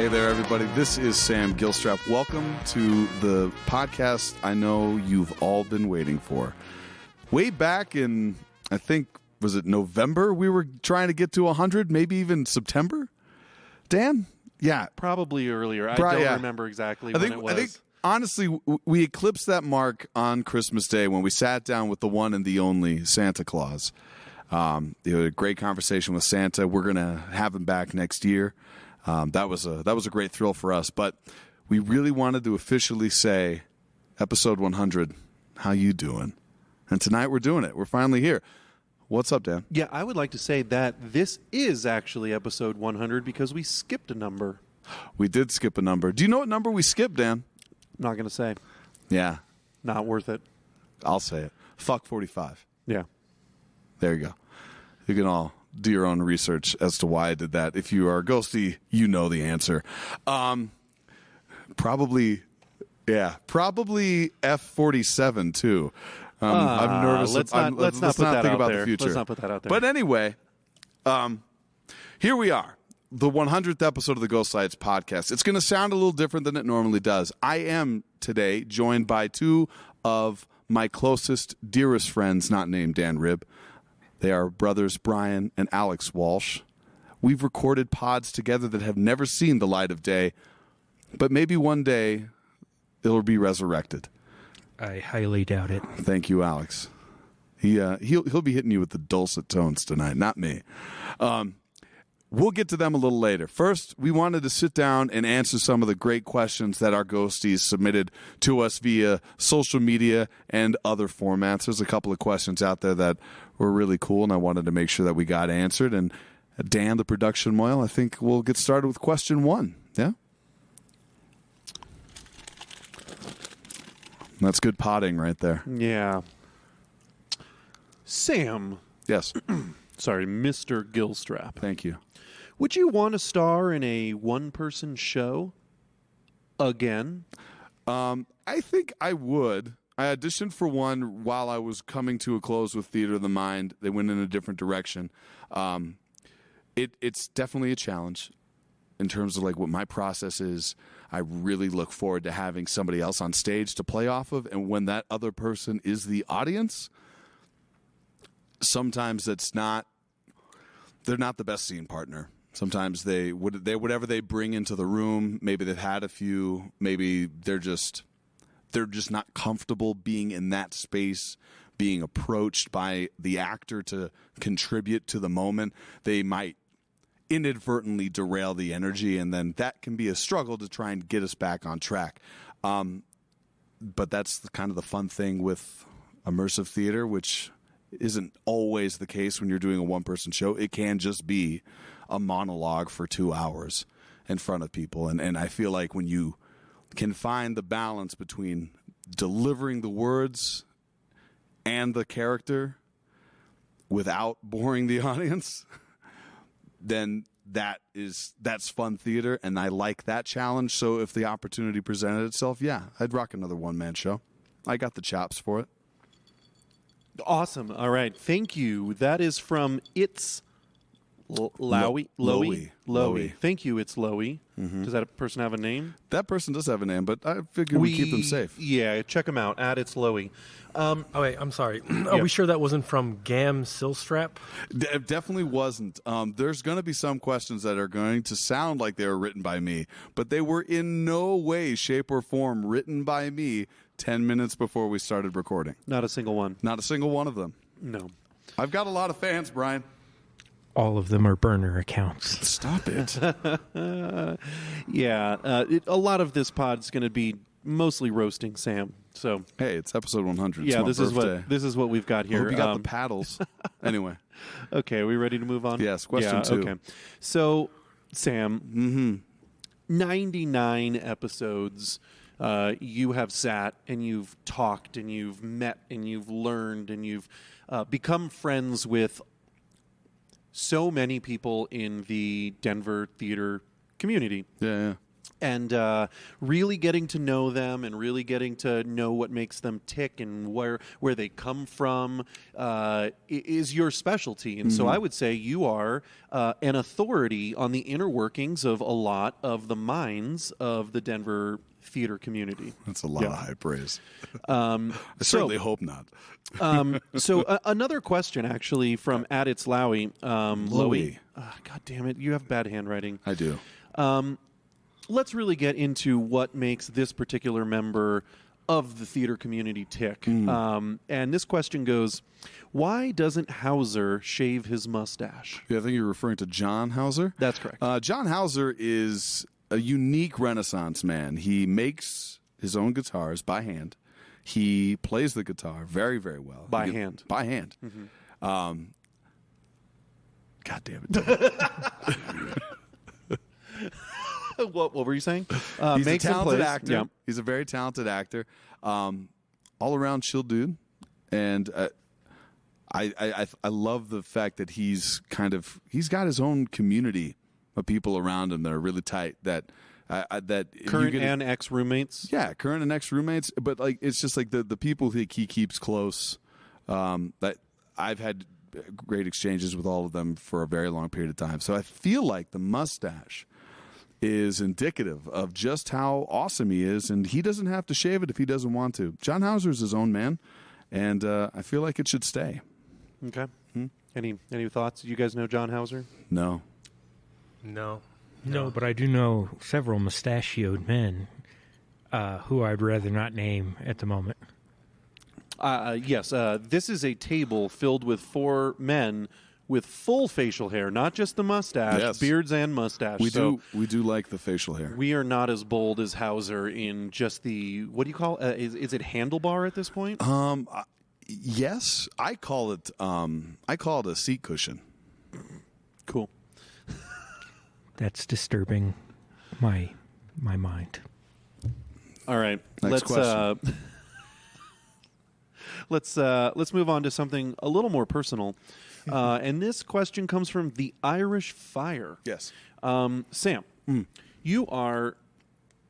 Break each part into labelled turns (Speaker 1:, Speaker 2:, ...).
Speaker 1: Hey there, everybody. This is Sam Gilstrap. Welcome to the podcast I know you've all been waiting for. Way back in, I think, was it November? We were trying to get to 100, maybe even September? Dan? Yeah.
Speaker 2: Probably earlier. I don't remember exactly when it was.
Speaker 1: I think, honestly, we eclipsed that mark on Christmas Day when we sat down with the one and the only Santa Claus. You had a great conversation with Santa. We're going to have him back next year. That was a great thrill for us. But we really wanted to officially say, episode 100, how you doing? And tonight we're doing it. We're finally here. What's up, Dan?
Speaker 2: Yeah, I would like to say that this is actually episode 100 because we skipped a number.
Speaker 1: We did skip a number. Do you know what number we skipped, Dan?
Speaker 2: Not going to say.
Speaker 1: Yeah.
Speaker 2: Not worth it.
Speaker 1: I'll say it. Fuck 45.
Speaker 2: Yeah.
Speaker 1: There you go. You can all do your own research as to why I did that. If you are ghosty, you know the answer. Probably F-47 too. I'm nervous.
Speaker 2: Let's not think about
Speaker 1: the future.
Speaker 2: Let's not put that out there.
Speaker 1: But anyway, here we are. The 100th episode of the Ghost Lights podcast. It's going to sound a little different than it normally does. I am today joined by two of my closest, dearest friends, not named Dan Ribb. They are brothers Brian and Alex Walsh. We've recorded pods together that have never seen the light of day, but maybe one day it'll be resurrected.
Speaker 3: I highly doubt it.
Speaker 1: Thank you, Alex. He'll be hitting you with the dulcet tones tonight, not me. We'll get to them a little later. First, we wanted to sit down and answer some of the great questions that our ghosties submitted to us via social media and other formats. There's a couple of questions out there that were really cool, and I wanted to make sure that we got answered. And Dan, the production moil, I think we'll get started with question one. Yeah? That's good potting right there.
Speaker 2: Yeah. Sam.
Speaker 1: Yes.
Speaker 2: Sorry, Mr. Gilstrap.
Speaker 1: Thank you.
Speaker 2: Would you want to star in a one-person show again?
Speaker 1: I think I would. I auditioned for one while I was coming to a close with Theater of the Mind. They went in a different direction. It's definitely a challenge in terms of like what my process is. I really look forward to having somebody else on stage to play off of, and when that other person is the audience, sometimes they're not the best scene partner. Sometimes they whatever they bring into the room, maybe they've had a few, maybe they're just not comfortable being in that space, being approached by the actor to contribute to the moment. They might inadvertently derail the energy, and then that can be a struggle to try and get us back on track. But that's kind of the fun thing with immersive theater, which isn't always the case when you're doing a one-person show. It can just be a monologue for 2 hours in front of people. And I feel like when you can find the balance between delivering the words and the character without boring the audience, then that's fun theater, and I like that challenge. So if the opportunity presented itself, yeah, I'd rock another one-man show. I got the chops for it.
Speaker 2: Awesome. All right. Thank you. That is from It's Lowy. Thank you, It's Lowy. Mm-hmm. Does that person have a name?
Speaker 1: That person does have a name, but I figure we keep them safe.
Speaker 2: Yeah, check them out at It's Lowy.
Speaker 3: Oh, wait, I'm sorry. Are we sure that wasn't from Gam Silstrap?
Speaker 1: It definitely wasn't. There's going to be some questions that are going to sound like they were written by me, but they were in no way, shape, or form written by me 10 minutes before we started recording.
Speaker 2: Not a single one.
Speaker 1: Not a single one of them.
Speaker 2: No.
Speaker 1: I've got a lot of fans, Brian.
Speaker 3: All of them are burner accounts.
Speaker 1: Stop it.
Speaker 2: A lot of this pod's going to be mostly roasting Sam. So
Speaker 1: hey, it's episode 100.
Speaker 2: Yeah,
Speaker 1: this
Speaker 2: is what we've got here.
Speaker 1: I hope you got the paddles. Anyway.
Speaker 2: Okay, are we ready to move on?
Speaker 1: Yes, question 2.
Speaker 2: Okay. So, Sam, 99 episodes you have sat and you've talked and you've met and you've learned and you've become friends with so many people in the Denver theater community.
Speaker 1: Yeah.
Speaker 2: and really getting to know them and really getting to know what makes them tick and where they come from is your specialty. And so I would say you are an authority on the inner workings of a lot of the minds of the Denver theater community.
Speaker 1: That's a lot of high praise.
Speaker 2: I
Speaker 1: certainly hope not.
Speaker 2: Another question, actually, from Aditz Lowy.
Speaker 1: Lowy.
Speaker 2: God damn it, you have bad handwriting.
Speaker 1: I do.
Speaker 2: Let's really get into what makes this particular member of the theater community tick. And this question goes, why doesn't Hauser shave his mustache?
Speaker 1: Yeah, I think you're referring to John Hauser.
Speaker 2: That's correct.
Speaker 1: John Hauser is a unique Renaissance man. He makes his own guitars by hand. He plays the guitar very, very well.
Speaker 2: By hand.
Speaker 1: By hand.
Speaker 2: Mm-hmm.
Speaker 1: God damn it.
Speaker 2: What were you saying?
Speaker 1: He's
Speaker 2: makes
Speaker 1: a
Speaker 2: and
Speaker 1: talented
Speaker 2: plays.
Speaker 1: actor.
Speaker 2: Yeah.
Speaker 1: He's a very talented actor. All around chill dude. And I love the fact that he's got his own community of people around him that are really tight. That
Speaker 2: Current and ex roommates.
Speaker 1: Yeah, current and ex roommates. But like, it's just like the people that he keeps close. That I've had great exchanges with all of them for a very long period of time. So I feel like the mustache is indicative of just how awesome he is, and he doesn't have to shave it if he doesn't want to. John Hauser's his own man, and I feel like it should stay.
Speaker 2: Okay. Any thoughts? You guys know John Hauser?
Speaker 1: No.
Speaker 3: No.
Speaker 4: No, but I do know several mustachioed men who I'd rather not name at the moment.
Speaker 2: Yes. This is a table filled with 4 men with full facial hair, not just the mustache,
Speaker 1: Yes.
Speaker 2: beards and mustache.
Speaker 1: We do like the facial hair.
Speaker 2: We are not as bold as Hauser in just the, what do you call is it handlebar at this point?
Speaker 1: Yes, I call it a seat cushion.
Speaker 2: Cool.
Speaker 4: That's disturbing my mind.
Speaker 2: All right.
Speaker 1: Next question.
Speaker 2: Let's move on to something a little more personal. And this question comes from the Irish Fire.
Speaker 1: Yes.
Speaker 2: Sam, you are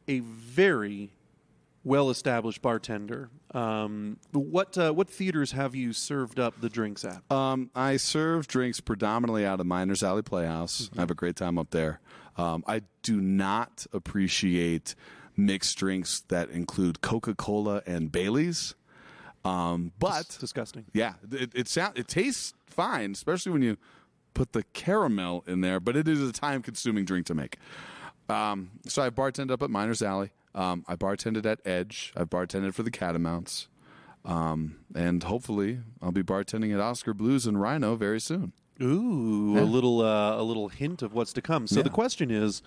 Speaker 2: a very well-established bartender. What theaters have you served up the drinks at?
Speaker 1: I serve drinks predominantly out of Miners Alley Playhouse. I have a great time up there. I do not appreciate mixed drinks that include Coca-Cola and Baileys. But
Speaker 2: It's disgusting.
Speaker 1: yeah, it tastes fine, especially when you put the caramel in there. But it is a time-consuming drink to make. So I bartended up at Miners Alley. I bartended at Edge. I've bartended for the Catamounts. And hopefully I'll be bartending at Oscar Blues and Rhino very soon.
Speaker 2: Ooh,
Speaker 1: Yeah.
Speaker 2: a little hint of what's to come. So
Speaker 1: Yeah.
Speaker 2: the question is,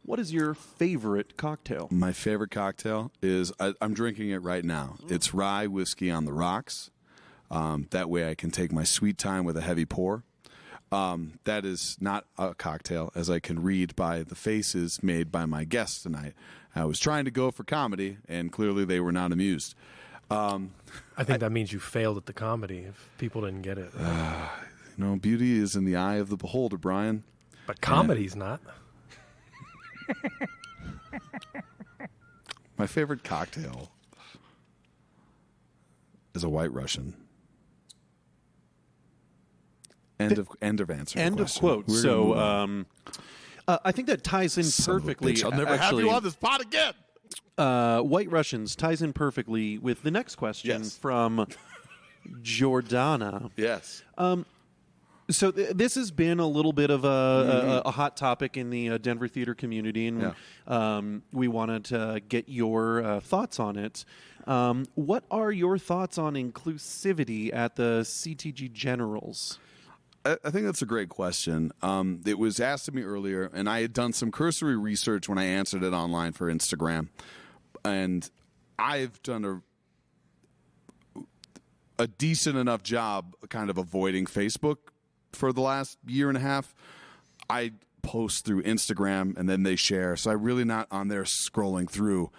Speaker 2: what is your favorite cocktail?
Speaker 1: My favorite cocktail is, I'm drinking it right now. It's rye whiskey on the rocks. That way I can take my sweet time with a heavy pour. That is not a cocktail, as I can read by the faces made by my guests tonight. I was trying to go for comedy, and clearly they were not amused.
Speaker 3: I think that means you failed at the comedy if people didn't get it.
Speaker 1: Beauty is in the eye of the beholder, Brian.
Speaker 3: But comedy's not.
Speaker 1: My favorite cocktail is a White Russian. End of answer.
Speaker 2: End of quote.
Speaker 1: We're gonna
Speaker 2: So
Speaker 1: move on.
Speaker 2: I think that ties in
Speaker 1: Son of a
Speaker 2: perfectly.
Speaker 1: bitch, I'll never have
Speaker 2: actually,
Speaker 1: you on this pod again.
Speaker 2: White Russians ties in perfectly with the next question
Speaker 1: Yes.
Speaker 2: from Jordana.
Speaker 1: Yes.
Speaker 2: So this has been a little bit of a hot topic in the Denver theater community, and we wanted to get your thoughts on it. What are your thoughts on inclusivity at the CTG Generals?
Speaker 1: I think that's a great question. It was asked of me earlier, and I had done some cursory research when I answered it online for Instagram. And I've done a decent enough job kind of avoiding Facebook for the last year and a half. I post through Instagram, and then they share. So I'm really not on there scrolling through.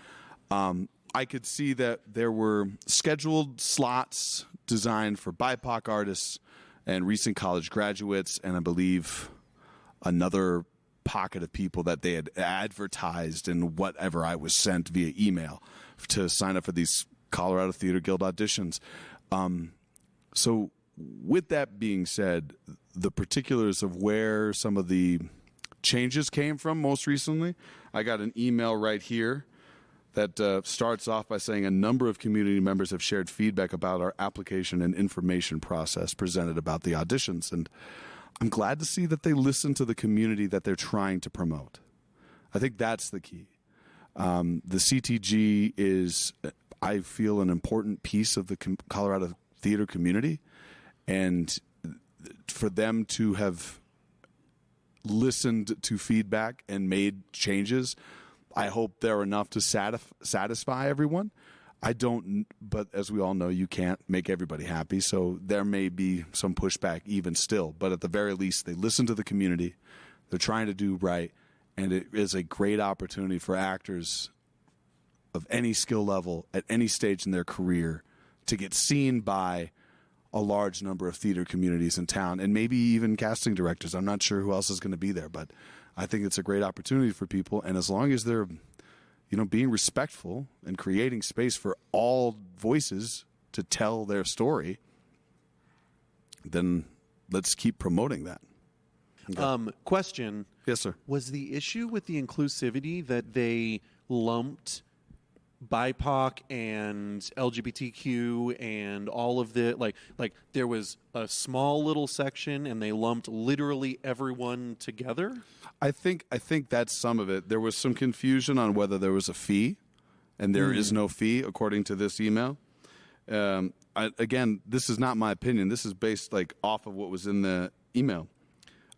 Speaker 1: I could see that there were scheduled slots designed for BIPOC artists and recent college graduates, and I believe another pocket of people that they had advertised in whatever I was sent via email to sign up for these Colorado Theater Guild auditions. So with that being said, the particulars of where some of the changes came from most recently, I got an email right here that starts off by saying a number of community members have shared feedback about our application and information process presented about the auditions. And I'm glad to see that they listen to the community that they're trying to promote. I think that's the key. The CTG is, I feel, an important piece of the Colorado theater community. And for them to have listened to feedback and made changes, I hope they're enough to satisfy everyone. I don't, but as we all know, you can't make everybody happy. So there may be some pushback even still. But at the very least, they listen to the community. They're trying to do right. And it is a great opportunity for actors of any skill level at any stage in their career to get seen by a large number of theater communities in town, and maybe even casting directors. I'm not sure who else is going to be there, but I think it's a great opportunity for people. And as long as they're, being respectful and creating space for all voices to tell their story, then let's keep promoting that. Okay.
Speaker 2: Question.
Speaker 1: Yes, sir.
Speaker 2: Was the issue with the inclusivity that they lumped BIPOC and LGBTQ and all of the like there was a small little section and they lumped literally everyone together?
Speaker 1: I think that's some of it. There was some confusion on whether there was a fee, and there is no fee according to this email. Again, this is not my opinion. This is based off of what was in the email.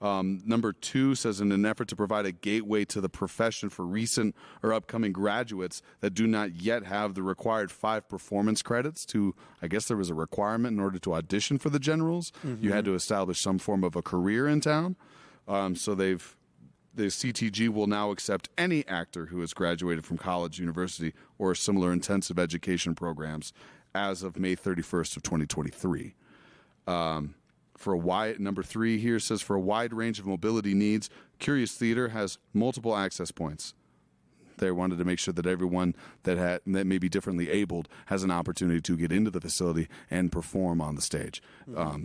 Speaker 1: Number 2 says, in an effort to provide a gateway to the profession for recent or upcoming graduates that do not yet have the required 5 performance credits to, I guess there was a requirement in order to audition for the generals. You had to establish some form of a career in town. So the CTG will now accept any actor who has graduated from college, university, or similar intensive education programs as of May 31st of 2023. For a wide, number 3 here says, for a wide range of mobility needs, Curious Theater has multiple access points. They wanted to make sure that everyone that may be differently abled has an opportunity to get into the facility and perform on the stage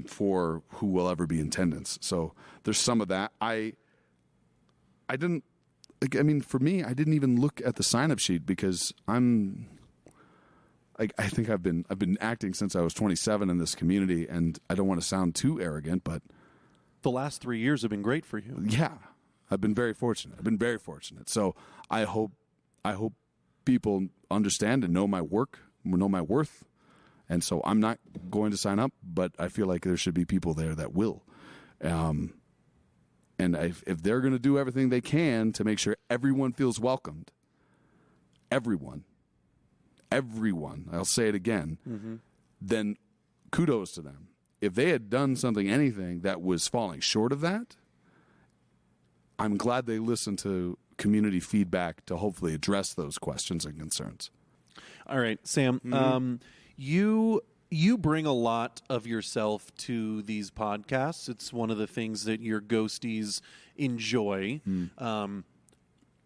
Speaker 1: for who will ever be in attendance. So there's some of that. For me, I didn't even look at the sign-up sheet because I think I've been acting since I was 27 in this community, and I don't want to sound too arrogant, but
Speaker 2: The last 3 years have been great for you.
Speaker 1: yeah, I've been very fortunate. So I hope people understand and know my work, know my worth. And so I'm not going to sign up, but I feel like there should be people there that will. And if they're going to do everything they can to make sure everyone feels welcomed, everyone, I'll say it again, then kudos to them. If they had done anything that was falling short of that, I'm glad they listened to community feedback to hopefully address those questions and concerns.
Speaker 2: All right, Sam, you bring a lot of yourself to these podcasts. It's one of the things that your ghosties enjoy.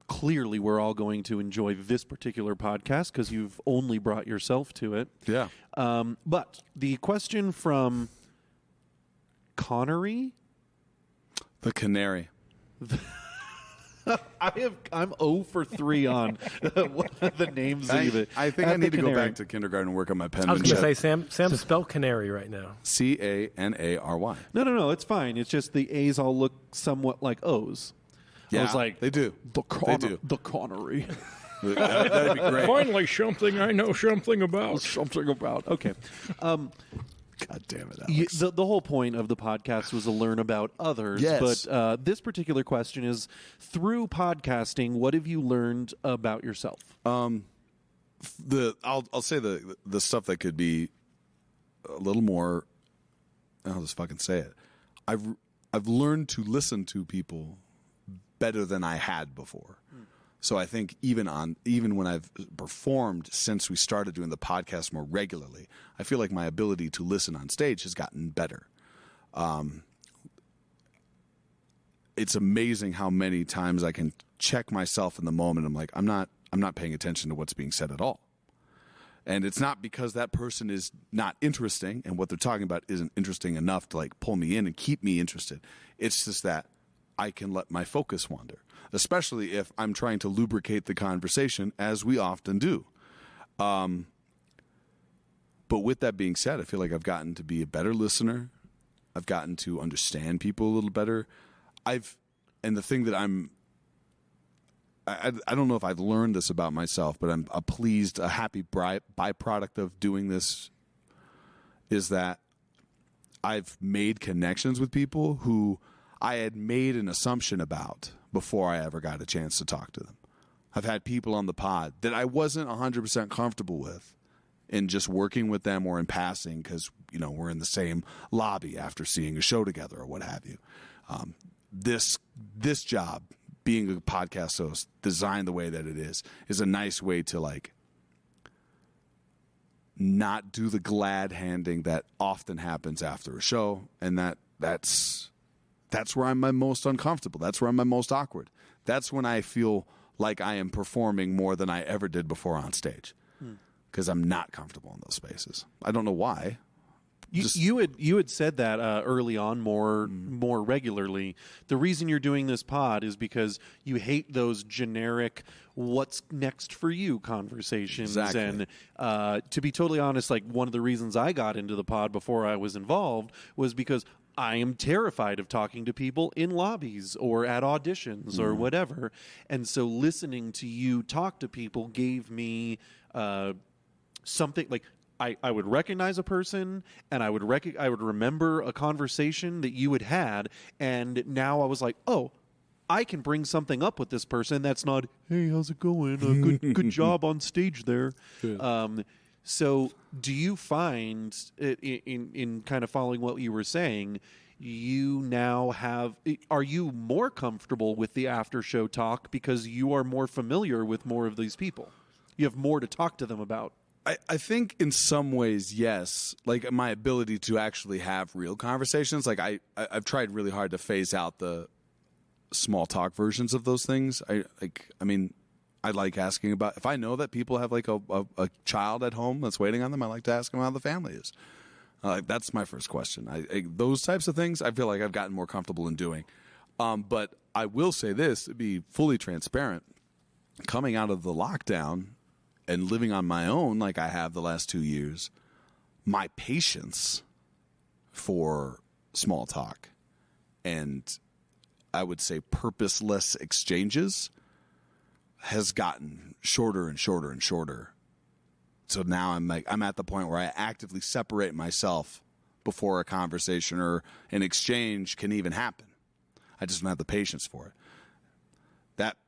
Speaker 2: Clearly, we're all going to enjoy this particular podcast because you've only brought yourself to it.
Speaker 1: Yeah.
Speaker 2: But the question from Connery,
Speaker 1: The Canary.
Speaker 2: I'm 0 for 3 on the names.
Speaker 1: I think I need to go back to kindergarten and work on my
Speaker 3: I was
Speaker 1: penmanship.
Speaker 3: going to say, Sam spell canary right now.
Speaker 1: Canary.
Speaker 2: No, it's fine. It's just the A's all look somewhat like O's.
Speaker 1: Yeah,
Speaker 2: I was like,
Speaker 1: they do. They do.
Speaker 2: The Connery.
Speaker 1: That'd be great.
Speaker 4: Finally, something I know something about.
Speaker 2: Something about. Okay.
Speaker 1: God damn it, Alex.
Speaker 2: The whole point of the podcast was to learn about others.
Speaker 1: Yes.
Speaker 2: But this particular question is, through podcasting, what have you learned about yourself?
Speaker 1: I'll say the stuff that could be a little more. I'll just fucking say it. I've learned to listen to people better than I had before. So I think even when I've performed since we started doing the podcast more regularly, I feel like my ability to listen on stage has gotten better. it's amazing how many times I can check myself in the moment. I'm like, I'm not paying attention to what's being said at all. And it's not because that person is not interesting and what they're talking about isn't interesting enough to like pull me in and keep me interested. It's just that I can let my focus wander, especially if I'm trying to lubricate the conversation, as we often do. But with that being said, I feel like I've gotten to be a better listener. I've gotten to understand people a little better. And the thing that I don't know if I've learned this about myself, but I'm a happy byproduct of doing this is that I've made connections with people who I had made an assumption about before I ever got a chance to talk to them. I've had people on the pod that I wasn't 100% comfortable with in just working with them or in passing because, we're in the same lobby after seeing a show together or what have you. This job, being a podcast host, designed the way that it is a nice way to like not do the glad handing that often happens after a show, and that's where I'm my most uncomfortable. That's where I'm my most awkward. That's when I feel like I am performing more than I ever did before on stage because I'm not comfortable in those spaces. I don't know why.
Speaker 2: You had said that early on more regularly. The reason you're doing this pod is because you hate those generic "what's next for you" conversations.
Speaker 1: Exactly.
Speaker 2: And to be totally honest, like one of the reasons I got into the pod before I was involved was because I am terrified of talking to people in lobbies or at auditions or whatever. And so listening to you talk to people gave me something like. I would recognize a person, and I would remember a conversation that you had, and now I was like, oh, I can bring something up with this person that's not, hey, how's it going? Good job on stage there. So do you find, in kind of following what you were saying, you now are you more comfortable with the after show talk because you are more familiar with more of these people? You have more to talk to them about.
Speaker 1: I think in some ways, yes. Like my ability to actually have real conversations. Like I've tried really hard to phase out the small talk versions of those things. I like asking about if I know that people have like a child at home that's waiting on them. I like to ask them how the family is. That's my first question. Those types of things I feel like I've gotten more comfortable in doing. But I will say this, to be fully transparent, coming out of the lockdown and living on my own like I have the last 2 years, my patience for small talk and I would say purposeless exchanges has gotten shorter and shorter and shorter. So now I'm at the point where I actively separate myself before a conversation or an exchange can even happen. I just don't have the patience for it.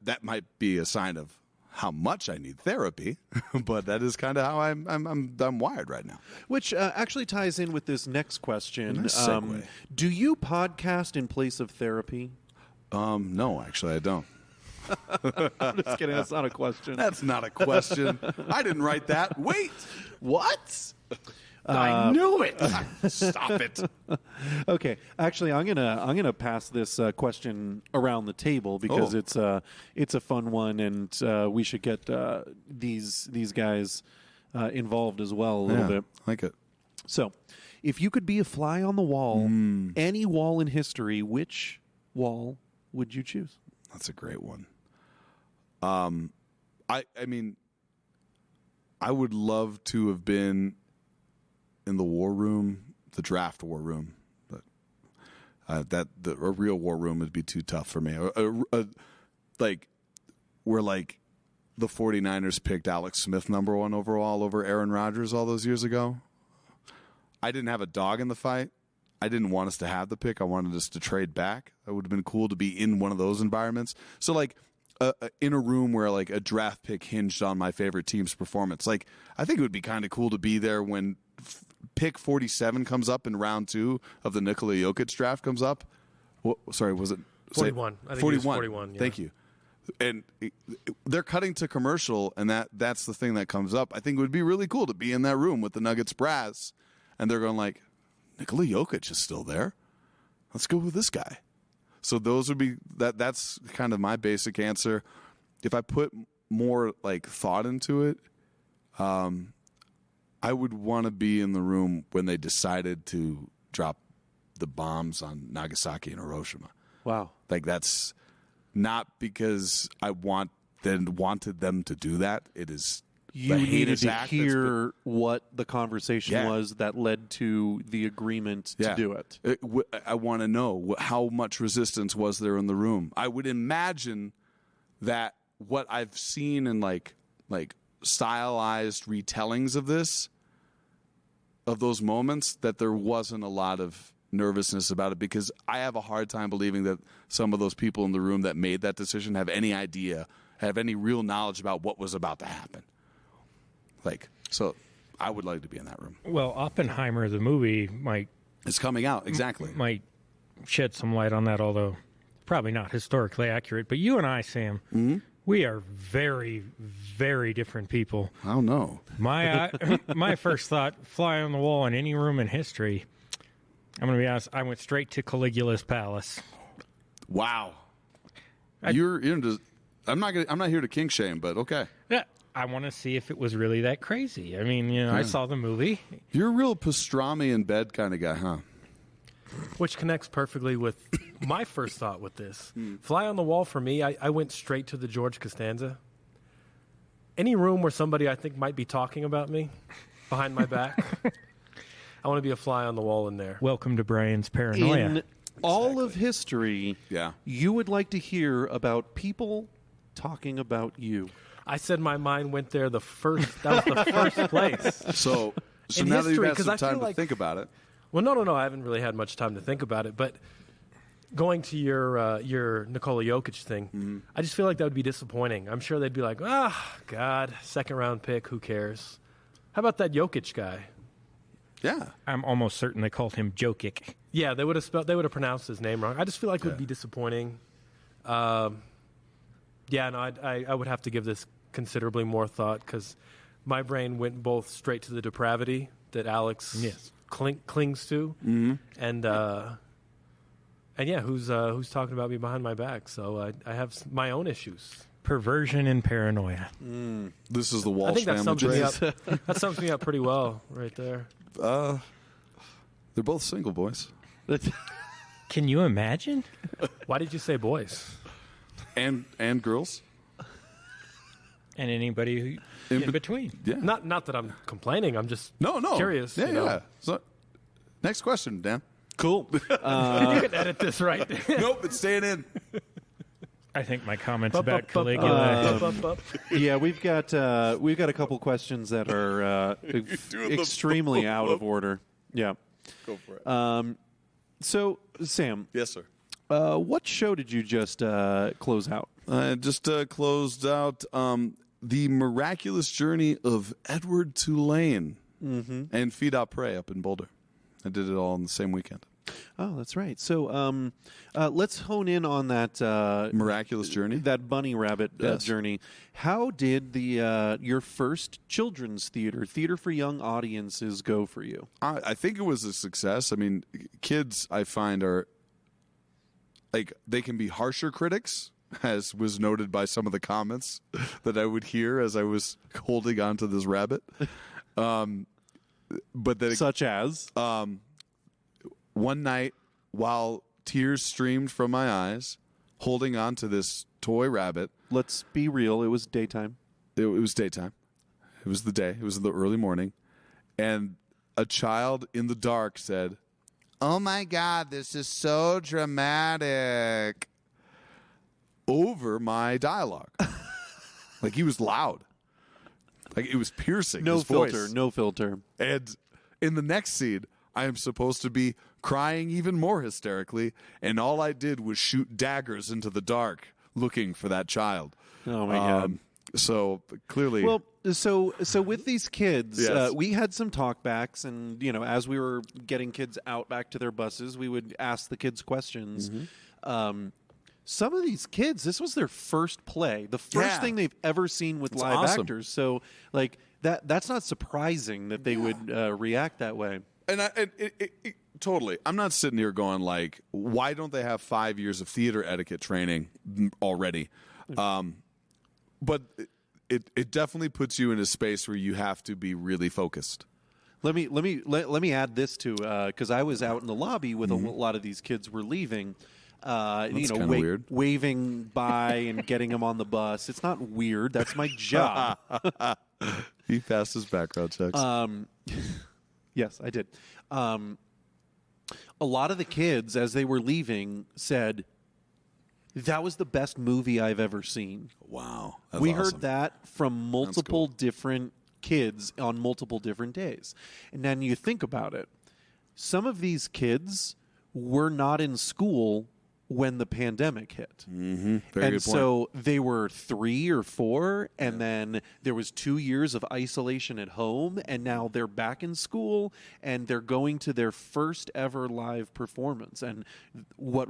Speaker 1: That might be a sign of how much I need therapy, but that is kind of how I'm wired right now.
Speaker 2: Which actually ties in with this next question.
Speaker 1: Nice segue.
Speaker 2: Do you podcast in place of therapy?
Speaker 1: No, actually, I don't.
Speaker 2: I'm just kidding. That's not a question.
Speaker 1: That's not a question. I didn't write that. Wait,
Speaker 2: what?
Speaker 1: I knew it. Stop it.
Speaker 2: Okay, actually, I'm gonna pass this question around the table because it's a fun one, and we should get these guys involved as well a little bit.
Speaker 1: Like it.
Speaker 2: So, if you could be a fly on the wall, any wall in history, which wall would you choose?
Speaker 1: That's a great one. I mean, I would love to have been in the war room, the draft war room, but a real war room would be too tough for me. Like where like the 49ers picked Alex Smith #1 overall over Aaron Rodgers all those years ago. I didn't have a dog in the fight. I didn't want us to have the pick. I wanted us to trade back. It would have been cool to be in one of those environments. So like in a room where like a draft pick hinged on my favorite team's performance. Like I think it would be kind of cool to be there when pick 47 comes up in round 2 of the Nikola Jokic draft comes up. Sorry, was it
Speaker 3: 41? I think
Speaker 1: 41.
Speaker 3: it was 41. Yeah.
Speaker 1: Thank you. And they're cutting to commercial, and that's the thing that comes up. I think it would be really cool to be in that room with the Nuggets brass, and they're going like, Nikola Jokic is still there. Let's go with this guy. So those would be that's kind of my basic answer. If I put more like thought into it, I would want to be in the room when they decided to drop the bombs on Nagasaki and Hiroshima.
Speaker 2: Wow.
Speaker 1: Like that's not because I wanted them to do that. It is
Speaker 2: You
Speaker 1: the
Speaker 2: needed
Speaker 1: heinous
Speaker 2: to
Speaker 1: act that's been-
Speaker 2: hear what the conversation
Speaker 1: Yeah.
Speaker 2: was that led to the agreement to do it.
Speaker 1: I want to know how much resistance was there in the room. I would imagine that what I've seen in like stylized retellings of this, of those moments, that there wasn't a lot of nervousness about it, because I have a hard time believing that some of those people in the room that made that decision have any idea, have any real knowledge about what was about to happen. Like, so I would like to be in that room.
Speaker 4: Well, Oppenheimer, the movie,
Speaker 1: It's coming out, exactly.
Speaker 4: might shed some light on that, although probably not historically accurate. But you and I, Sam, we are very, very different people.
Speaker 1: I don't know.
Speaker 4: My first thought, fly on the wall in any room in history. I'm going to be honest. I went straight to Caligula's palace.
Speaker 1: Wow. You're into. I'm not here to kink shame, but okay.
Speaker 4: Yeah, I want to see if it was really that crazy. I mean, I saw the movie.
Speaker 1: You're a real pastrami in bed kind of guy, huh?
Speaker 3: Which connects perfectly with my first thought with this. Fly on the wall for me, I went straight to the George Costanza. Any room where somebody I think might be talking about me behind my back, I want to be a fly on the wall in there.
Speaker 4: Welcome to Brian's paranoia.
Speaker 2: In all of history,
Speaker 1: Yeah.
Speaker 2: you would like to hear about people talking about you.
Speaker 3: I said my mind went there that was the first place.
Speaker 1: So
Speaker 3: In
Speaker 1: now that you've
Speaker 3: history,
Speaker 1: had
Speaker 3: 'cause
Speaker 1: some
Speaker 3: I feel
Speaker 1: time to
Speaker 3: like-
Speaker 1: think about it.
Speaker 3: Well, no, I haven't really had much time to think about it, but going to your Nikola Jokic thing, I just feel like that would be disappointing. I'm sure they'd be like, God, second round pick, who cares? How about that Jokic guy?
Speaker 1: Yeah.
Speaker 4: I'm almost certain they called him Jokic.
Speaker 3: Yeah, they would have pronounced his name wrong. I just feel like it would be disappointing. I would have to give this considerably more thought, because my brain went both straight to the depravity that Alex
Speaker 4: Yes.
Speaker 3: clings to, and yeah, who's talking about me behind my back. So I have my own issues.
Speaker 4: Perversion and paranoia.
Speaker 1: This is the
Speaker 3: I
Speaker 1: Walsh
Speaker 3: think that
Speaker 1: family
Speaker 3: sums me
Speaker 1: trait.
Speaker 3: up. That sums me up pretty well right there.
Speaker 1: They're both single boys.
Speaker 4: Can you imagine?
Speaker 3: Why did you say boys?
Speaker 1: And girls.
Speaker 4: And anybody in between.
Speaker 1: Yeah.
Speaker 3: Not that I'm complaining. I'm just
Speaker 1: No.
Speaker 3: curious.
Speaker 1: Yeah,
Speaker 3: you know.
Speaker 1: yeah. So, next question, Dan.
Speaker 2: Cool.
Speaker 3: You can edit this right.
Speaker 1: Nope, it's staying in.
Speaker 4: I think my comments
Speaker 3: Up,
Speaker 4: about
Speaker 3: up,
Speaker 4: Caligula.
Speaker 3: up.
Speaker 2: Yeah, we've got a couple questions that are extremely out of order. Yeah.
Speaker 1: Go for it.
Speaker 2: So, Sam,
Speaker 1: Yes, sir.
Speaker 2: what show did you just close out?
Speaker 1: I just closed out The Miraculous Journey of Edward Tulane and Feed Out Prey up in Boulder. I did it all in the same weekend.
Speaker 2: Oh, that's right. So, let's hone in on that
Speaker 1: Miraculous Journey?
Speaker 2: that bunny rabbit
Speaker 1: Yes.
Speaker 2: journey. How did the your first children's theater for young audiences go for you?
Speaker 1: I think it was a success. I mean, kids, I find, are like, they can be harsher critics, as was noted by some of the comments that I would hear as I was holding onto this rabbit. But that
Speaker 2: Such as
Speaker 1: one night, while tears streamed from my eyes, holding on to this toy rabbit,
Speaker 2: let's be real, it was daytime.
Speaker 1: it was daytime. It was the day. It was the early morning. And a child in the dark said, "Oh my God, this is so dramatic," over my dialogue. Like, he was loud. Like, it was piercing.
Speaker 2: No
Speaker 1: his voice.
Speaker 2: filter, no filter.
Speaker 1: And in the next scene, I am supposed to be crying even more hysterically, and all I did was shoot daggers into the dark looking for that child.
Speaker 2: Oh my God.
Speaker 1: So clearly,
Speaker 2: Well, so with these kids,
Speaker 1: Yes.
Speaker 2: we had some talkbacks, and as we were getting kids out back to their buses, we would ask the kids questions. Some of these kids, this was their first play, the first
Speaker 1: Yeah.
Speaker 2: thing they've ever seen with live
Speaker 1: awesome.
Speaker 2: actors. So, like that's not surprising that they would react that way.
Speaker 1: and Totally. I'm not sitting here going like, why don't they have 5 years of theater etiquette training already? But it definitely puts you in a space where you have to be really focused.
Speaker 2: Let me add this to because I was out in the lobby with a lot of these kids were leaving.
Speaker 1: kinda weird.
Speaker 2: Waving by and getting them on the bus. It's not weird. That's my job.
Speaker 1: He passed his background checks.
Speaker 2: Yes, I did. A lot of the kids, as they were leaving, said, "That was the best movie I've ever seen."
Speaker 1: Wow. That's
Speaker 2: We
Speaker 1: awesome.
Speaker 2: heard that from multiple different kids on multiple different days. And then you think about it. Some of these kids were not in school when the pandemic hit.
Speaker 1: Very good point.
Speaker 2: So they were 3 or 4, and then there was 2 years of isolation at home, and now they're back in school, and they're going to their first ever live performance. And what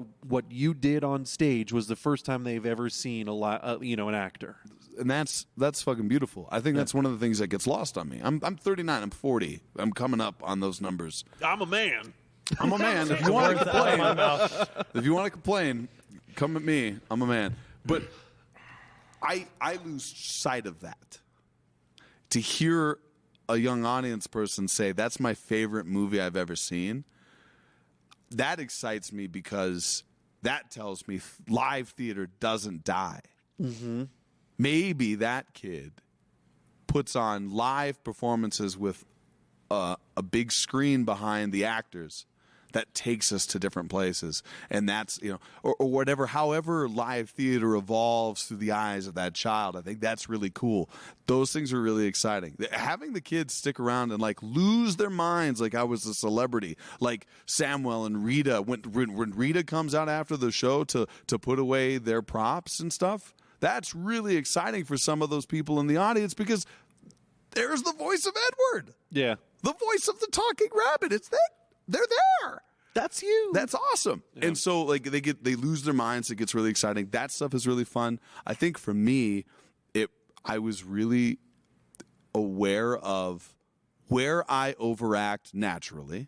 Speaker 2: you did on stage was the first time they've ever seen an actor.
Speaker 1: And that's fucking beautiful. I think that's one of the things that gets lost on me. I'm 39. I'm 40. I'm coming up on those numbers.
Speaker 2: I'm a man.
Speaker 1: I'm a man. If you want to complain, come at me. I'm a man. But I lose sight of that. To hear a young audience person say, "That's my favorite movie I've ever seen," that excites me because that tells me live theater doesn't die. Mm-hmm. Maybe that kid puts on live performances with a big screen behind the actors that takes us to different places. And that's, or whatever, however live theater evolves through the eyes of that child. I think that's really cool. Those things are really exciting. Having the kids stick around and like lose their minds like I was a celebrity, like Samuel and Rita, when Rita comes out after the show to put away their props and stuff, that's really exciting for some of those people in the audience because there's the voice of Edward.
Speaker 2: Yeah.
Speaker 1: The voice of the talking rabbit. It's that they're there.
Speaker 2: That's you.
Speaker 1: That's awesome. Yeah. And so like they lose their minds. It gets really exciting. That stuff is really fun. I think for me, I was really aware of where I overact naturally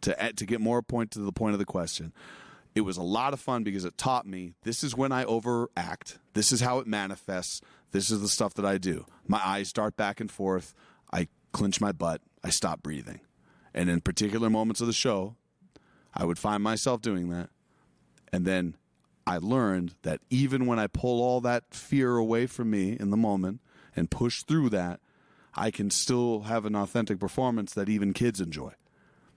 Speaker 1: to get more to the point of the question. It was a lot of fun because it taught me this is when I overact. This is how it manifests. This is the stuff that I do. My eyes dart back and forth. I clench my butt. I stop breathing. And in particular moments of the show, I would find myself doing that. And then I learned that even when I pull all that fear away from me in the moment and push through that, I can still have an authentic performance that even kids enjoy.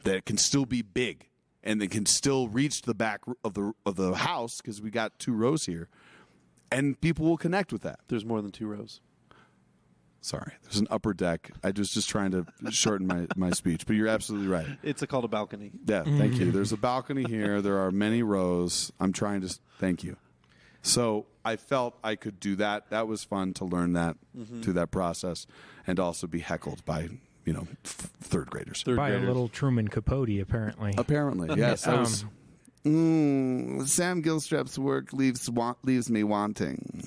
Speaker 1: That it can still be big and it can still reach the back of the house because we got 2 rows here. And people will connect with that.
Speaker 2: There's more than 2 rows.
Speaker 1: Sorry, there's an upper deck. I was just trying to shorten my speech, but you're absolutely right.
Speaker 2: It's called a balcony.
Speaker 1: Yeah, thank you. There's a balcony here. There are many rows. I'm trying to thank you. So I felt I could do that. That was fun to learn that through that process, and also be heckled by third graders.
Speaker 4: By a little Truman Capote, apparently.
Speaker 1: Apparently, yes. That was. Sam Gilstrap's work leaves me wanting.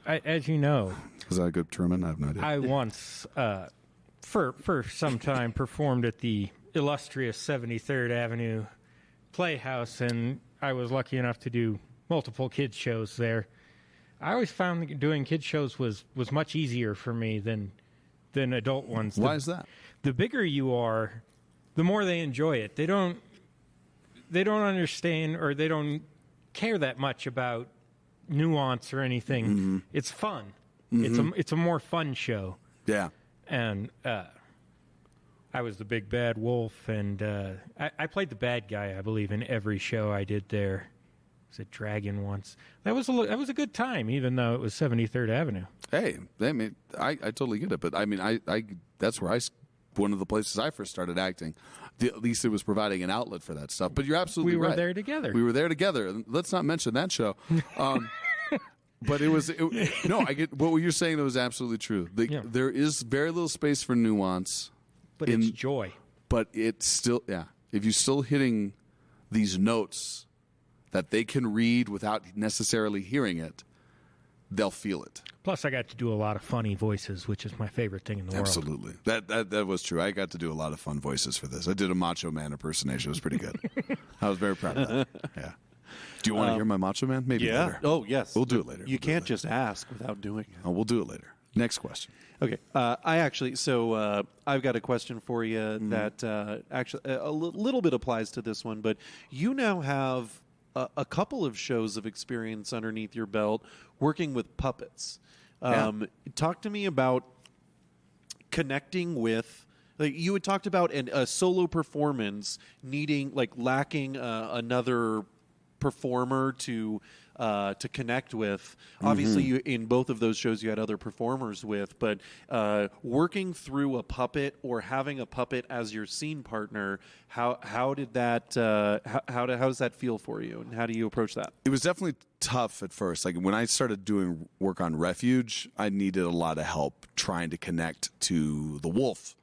Speaker 4: As you know,
Speaker 1: was that a good Truman? I have no idea.
Speaker 4: I once, for some time, performed at the illustrious 73rd Avenue Playhouse, and I was lucky enough to do multiple kids shows there. I always found that doing kids shows was much easier for me than adult ones.
Speaker 1: Why is that?
Speaker 4: The bigger you are, the more they enjoy it. They don't understand, or they don't care that much about nuance or anything. Mm-hmm. It's fun. Mm-hmm. It's a more fun show.
Speaker 1: Yeah.
Speaker 4: And I was the big bad wolf, and I played the bad guy, I believe, in every show I did there. I was a dragon once. That was a good time, even though it was 73rd Avenue.
Speaker 1: Hey, I mean, I totally get it, but I mean, I that's where one of the places I first started acting. At least it was providing an outlet for that stuff. But you're absolutely right.
Speaker 4: We were there together.
Speaker 1: We were there together. Let's not mention that show. But no, I get what you're saying. That was absolutely true. There is very little space for nuance.
Speaker 4: But it's joy.
Speaker 1: But it's still, if you're still hitting these notes that they can read without necessarily hearing it, they'll feel it.
Speaker 4: Plus, I got to do a lot of funny voices, which is my favorite thing in the world.
Speaker 1: Absolutely. That was true. I got to do a lot of fun voices for this. I did a Macho Man impersonation. It was pretty good. I was very proud of that. Yeah. Do you want to hear my Macho Man? Maybe later.
Speaker 2: Oh, yes.
Speaker 1: We'll do it later.
Speaker 2: You can't just ask without doing it.
Speaker 1: Oh, we'll do it later. Next question.
Speaker 2: Okay. I've got a question for you that actually a little bit applies to this one, but you now have a couple of shows of experience underneath your belt working with puppets. Talk to me about connecting with. Like you had talked about a solo performance lacking another performer to connect with. Obviously, you, in both of those shows, you had other performers with, but working through a puppet or having a puppet as your scene partner, how did that how does that feel for you, and how do you approach that?
Speaker 1: It was definitely tough at first. Like when I started doing work on Refuge, I needed a lot of help trying to connect to the wolf.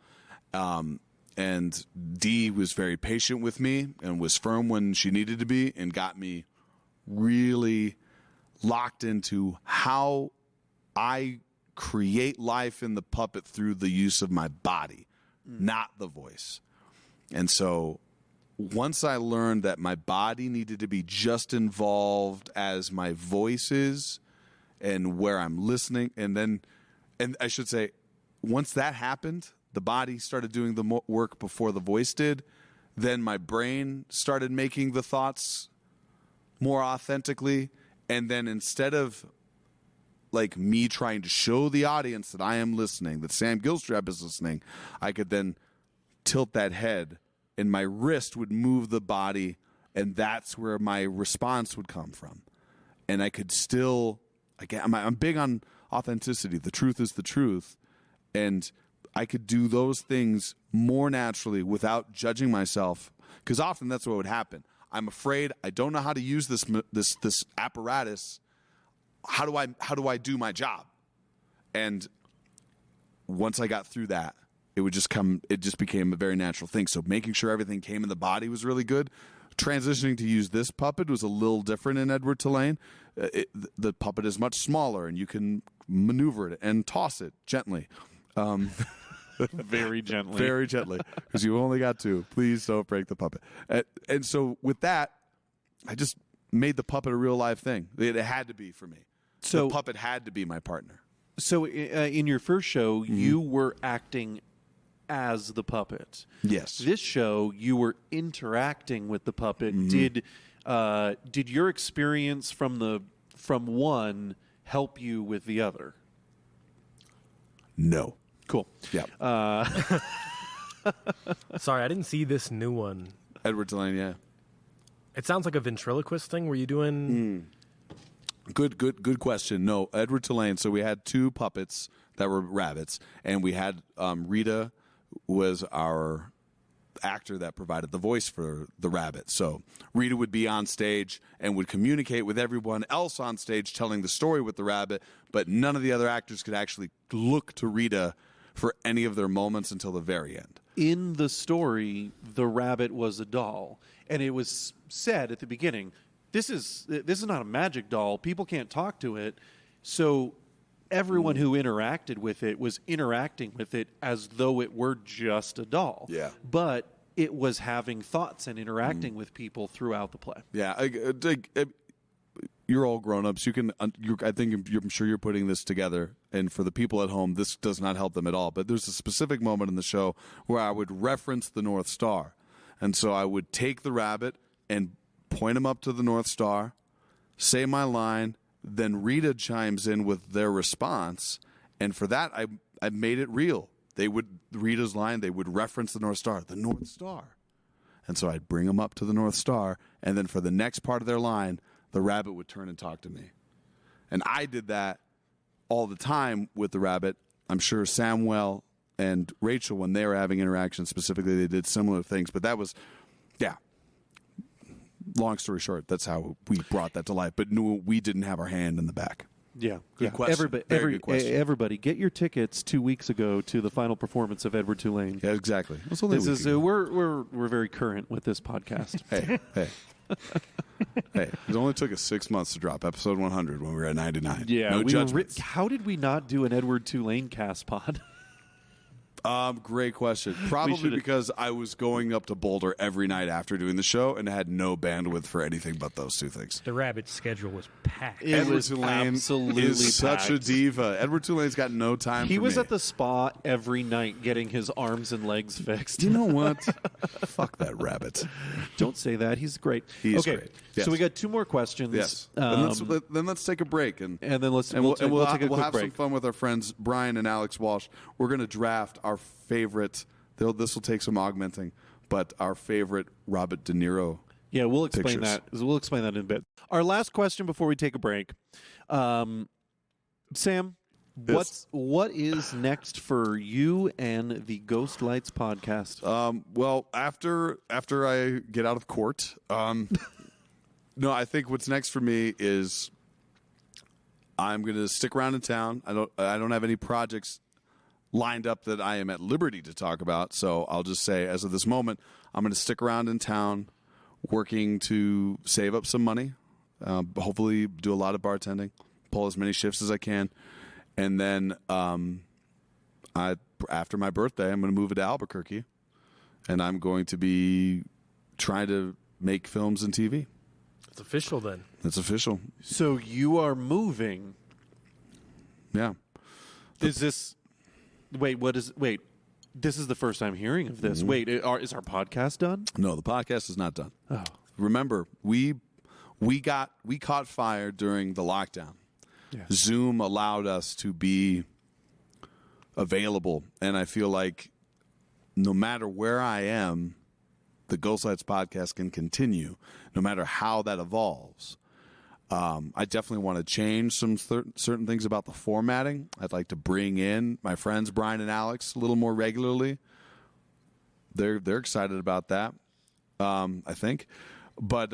Speaker 1: And Dee was very patient with me and was firm when she needed to be and got me really locked into how I create life in the puppet through the use of my body, not the voice. And so once I learned that my body needed to be just involved as my voice is and where I'm listening, and I should say, once that happened, the body started doing the work before the voice did, then my brain started making the thoughts more authentically, and then instead of like me trying to show the audience that I am listening, that Sam Gilstrap is listening, I could then tilt that head and my wrist would move the body, and that's where my response would come from. And I could still, again, I'm big on authenticity. The truth is the truth. And I could do those things more naturally without judging myself, because often that's what would happen. I'm afraid I don't know how to use this apparatus. How do I do my job? And once I got through that, it just became a very natural thing. So making sure everything came in the body was really good. Transitioning to use this puppet was a little different in Edward Tulane. The puppet is much smaller, and you can maneuver it and toss it gently.
Speaker 2: Very gently.
Speaker 1: Very gently, because you only got two. Please don't break the puppet. And so with that, I just made the puppet a real live thing. It had to be for me. So the puppet had to be my partner.
Speaker 2: So in your first show, you were acting as the puppet.
Speaker 1: Yes.
Speaker 2: This show, you were interacting with the puppet. Did your experience from one help you with the other?
Speaker 1: No.
Speaker 2: Cool.
Speaker 1: Yeah.
Speaker 3: Sorry, I didn't see this new one.
Speaker 1: Edward Tulane, yeah.
Speaker 3: It sounds like a ventriloquist thing. Were you doing?
Speaker 1: Good question. No, Edward Tulane. So we had two puppets that were rabbits, and we had Rita was our actor that provided the voice for the rabbit. So Rita would be on stage and would communicate with everyone else on stage telling the story with the rabbit, but none of the other actors could actually look to Rita for any of their moments until the very end.
Speaker 2: In the story, the rabbit was a doll, and it was said at the beginning, this is not a magic doll. People can't talk to it. So everyone who interacted with it was interacting with it as though it were just a doll.
Speaker 1: Yeah.
Speaker 2: But it was having thoughts and interacting with people throughout the play.
Speaker 1: Yeah, you're all grown-ups. I'm sure you're putting this together, and for the people at home, this does not help them at all. But there's a specific moment in the show where I would reference the North Star. And so I would take the rabbit and point him up to the North Star, say my line, then Rita chimes in with their response, and for that, I made it real. Rita's line, they would reference the North Star, and so I'd bring them up to the North Star, and then for the next part of their line, the rabbit would turn and talk to me. And I did that all the time with the rabbit. I'm sure Samuel and Rachel, when they were having interactions specifically, they did similar things, but that was, yeah. Long story short, that's how we brought that to life. But no, we didn't have our hand in the back.
Speaker 2: Yeah.
Speaker 1: Good question. Good question.
Speaker 2: Everybody, get your tickets 2 weeks ago to the final performance of Edward Tulane.
Speaker 1: Yeah, exactly.
Speaker 2: We're very current with this podcast.
Speaker 1: Hey. Hey, it only took us 6 months to drop episode 100 when we were at 99.
Speaker 2: Yeah,
Speaker 1: no judgments.
Speaker 2: how did we not do an Edward Tulane cast pod?
Speaker 1: Great question. Probably
Speaker 2: should've-
Speaker 1: because I was going up to Boulder every night after doing the show and had no bandwidth for anything but those two things.
Speaker 4: The Rabbit schedule was packed.
Speaker 2: It
Speaker 1: Edward
Speaker 2: was
Speaker 1: Tulane
Speaker 2: absolutely
Speaker 1: is such a
Speaker 2: packed.
Speaker 1: diva. Edward Tulane's got no time
Speaker 2: He
Speaker 1: for
Speaker 2: was
Speaker 1: me.
Speaker 2: at the spa every night getting his arms and legs fixed.
Speaker 1: You know what? Fuck that rabbit.
Speaker 2: Don't say that. He's great.
Speaker 1: He is
Speaker 2: okay,
Speaker 1: great. Yes.
Speaker 2: so we got 2 more questions.
Speaker 1: Yes.
Speaker 2: Um,
Speaker 1: then let's take a break and
Speaker 2: and then
Speaker 1: we'll
Speaker 2: take a
Speaker 1: we'll
Speaker 2: quick
Speaker 1: have
Speaker 2: break.
Speaker 1: some fun with our friends Brian and Alex Walsh. We're going to draft our favorite. This will take some augmenting, but our favorite Robert De Niro.
Speaker 2: Yeah, we'll explain
Speaker 1: pictures.
Speaker 2: that. We'll explain that in a bit. Our last question before we take a break, Sam.
Speaker 1: Yes.
Speaker 2: What is next for you and the Ghost Lights podcast?
Speaker 1: Well, after I get out of court, no, I think what's next for me is I'm going to stick around in town. I don't have any projects lined up that I am at liberty to talk about. So I'll just say, as of this moment, I'm going to stick around in town, working to save up some money. Hopefully, do a lot of bartending, pull as many shifts as I can, and then after my birthday, I'm going to move it to Albuquerque, and I'm going to be trying to make films and TV.
Speaker 3: It's official then.
Speaker 1: It's official.
Speaker 2: So you are moving.
Speaker 1: Yeah.
Speaker 2: Is this? Wait. This is the first I'm hearing of this. Wait, is our podcast done?
Speaker 1: No, the podcast is not done.
Speaker 2: Oh.
Speaker 1: Remember, we caught fire during the lockdown.
Speaker 2: Yeah.
Speaker 1: Zoom allowed us to be available, and I feel like no matter where I am, the Ghost Lights podcast can continue, no matter how that evolves. I definitely want to change some certain things about the formatting. I'd like to bring in my friends Brian and Alex a little more regularly. They're excited about that, I think. But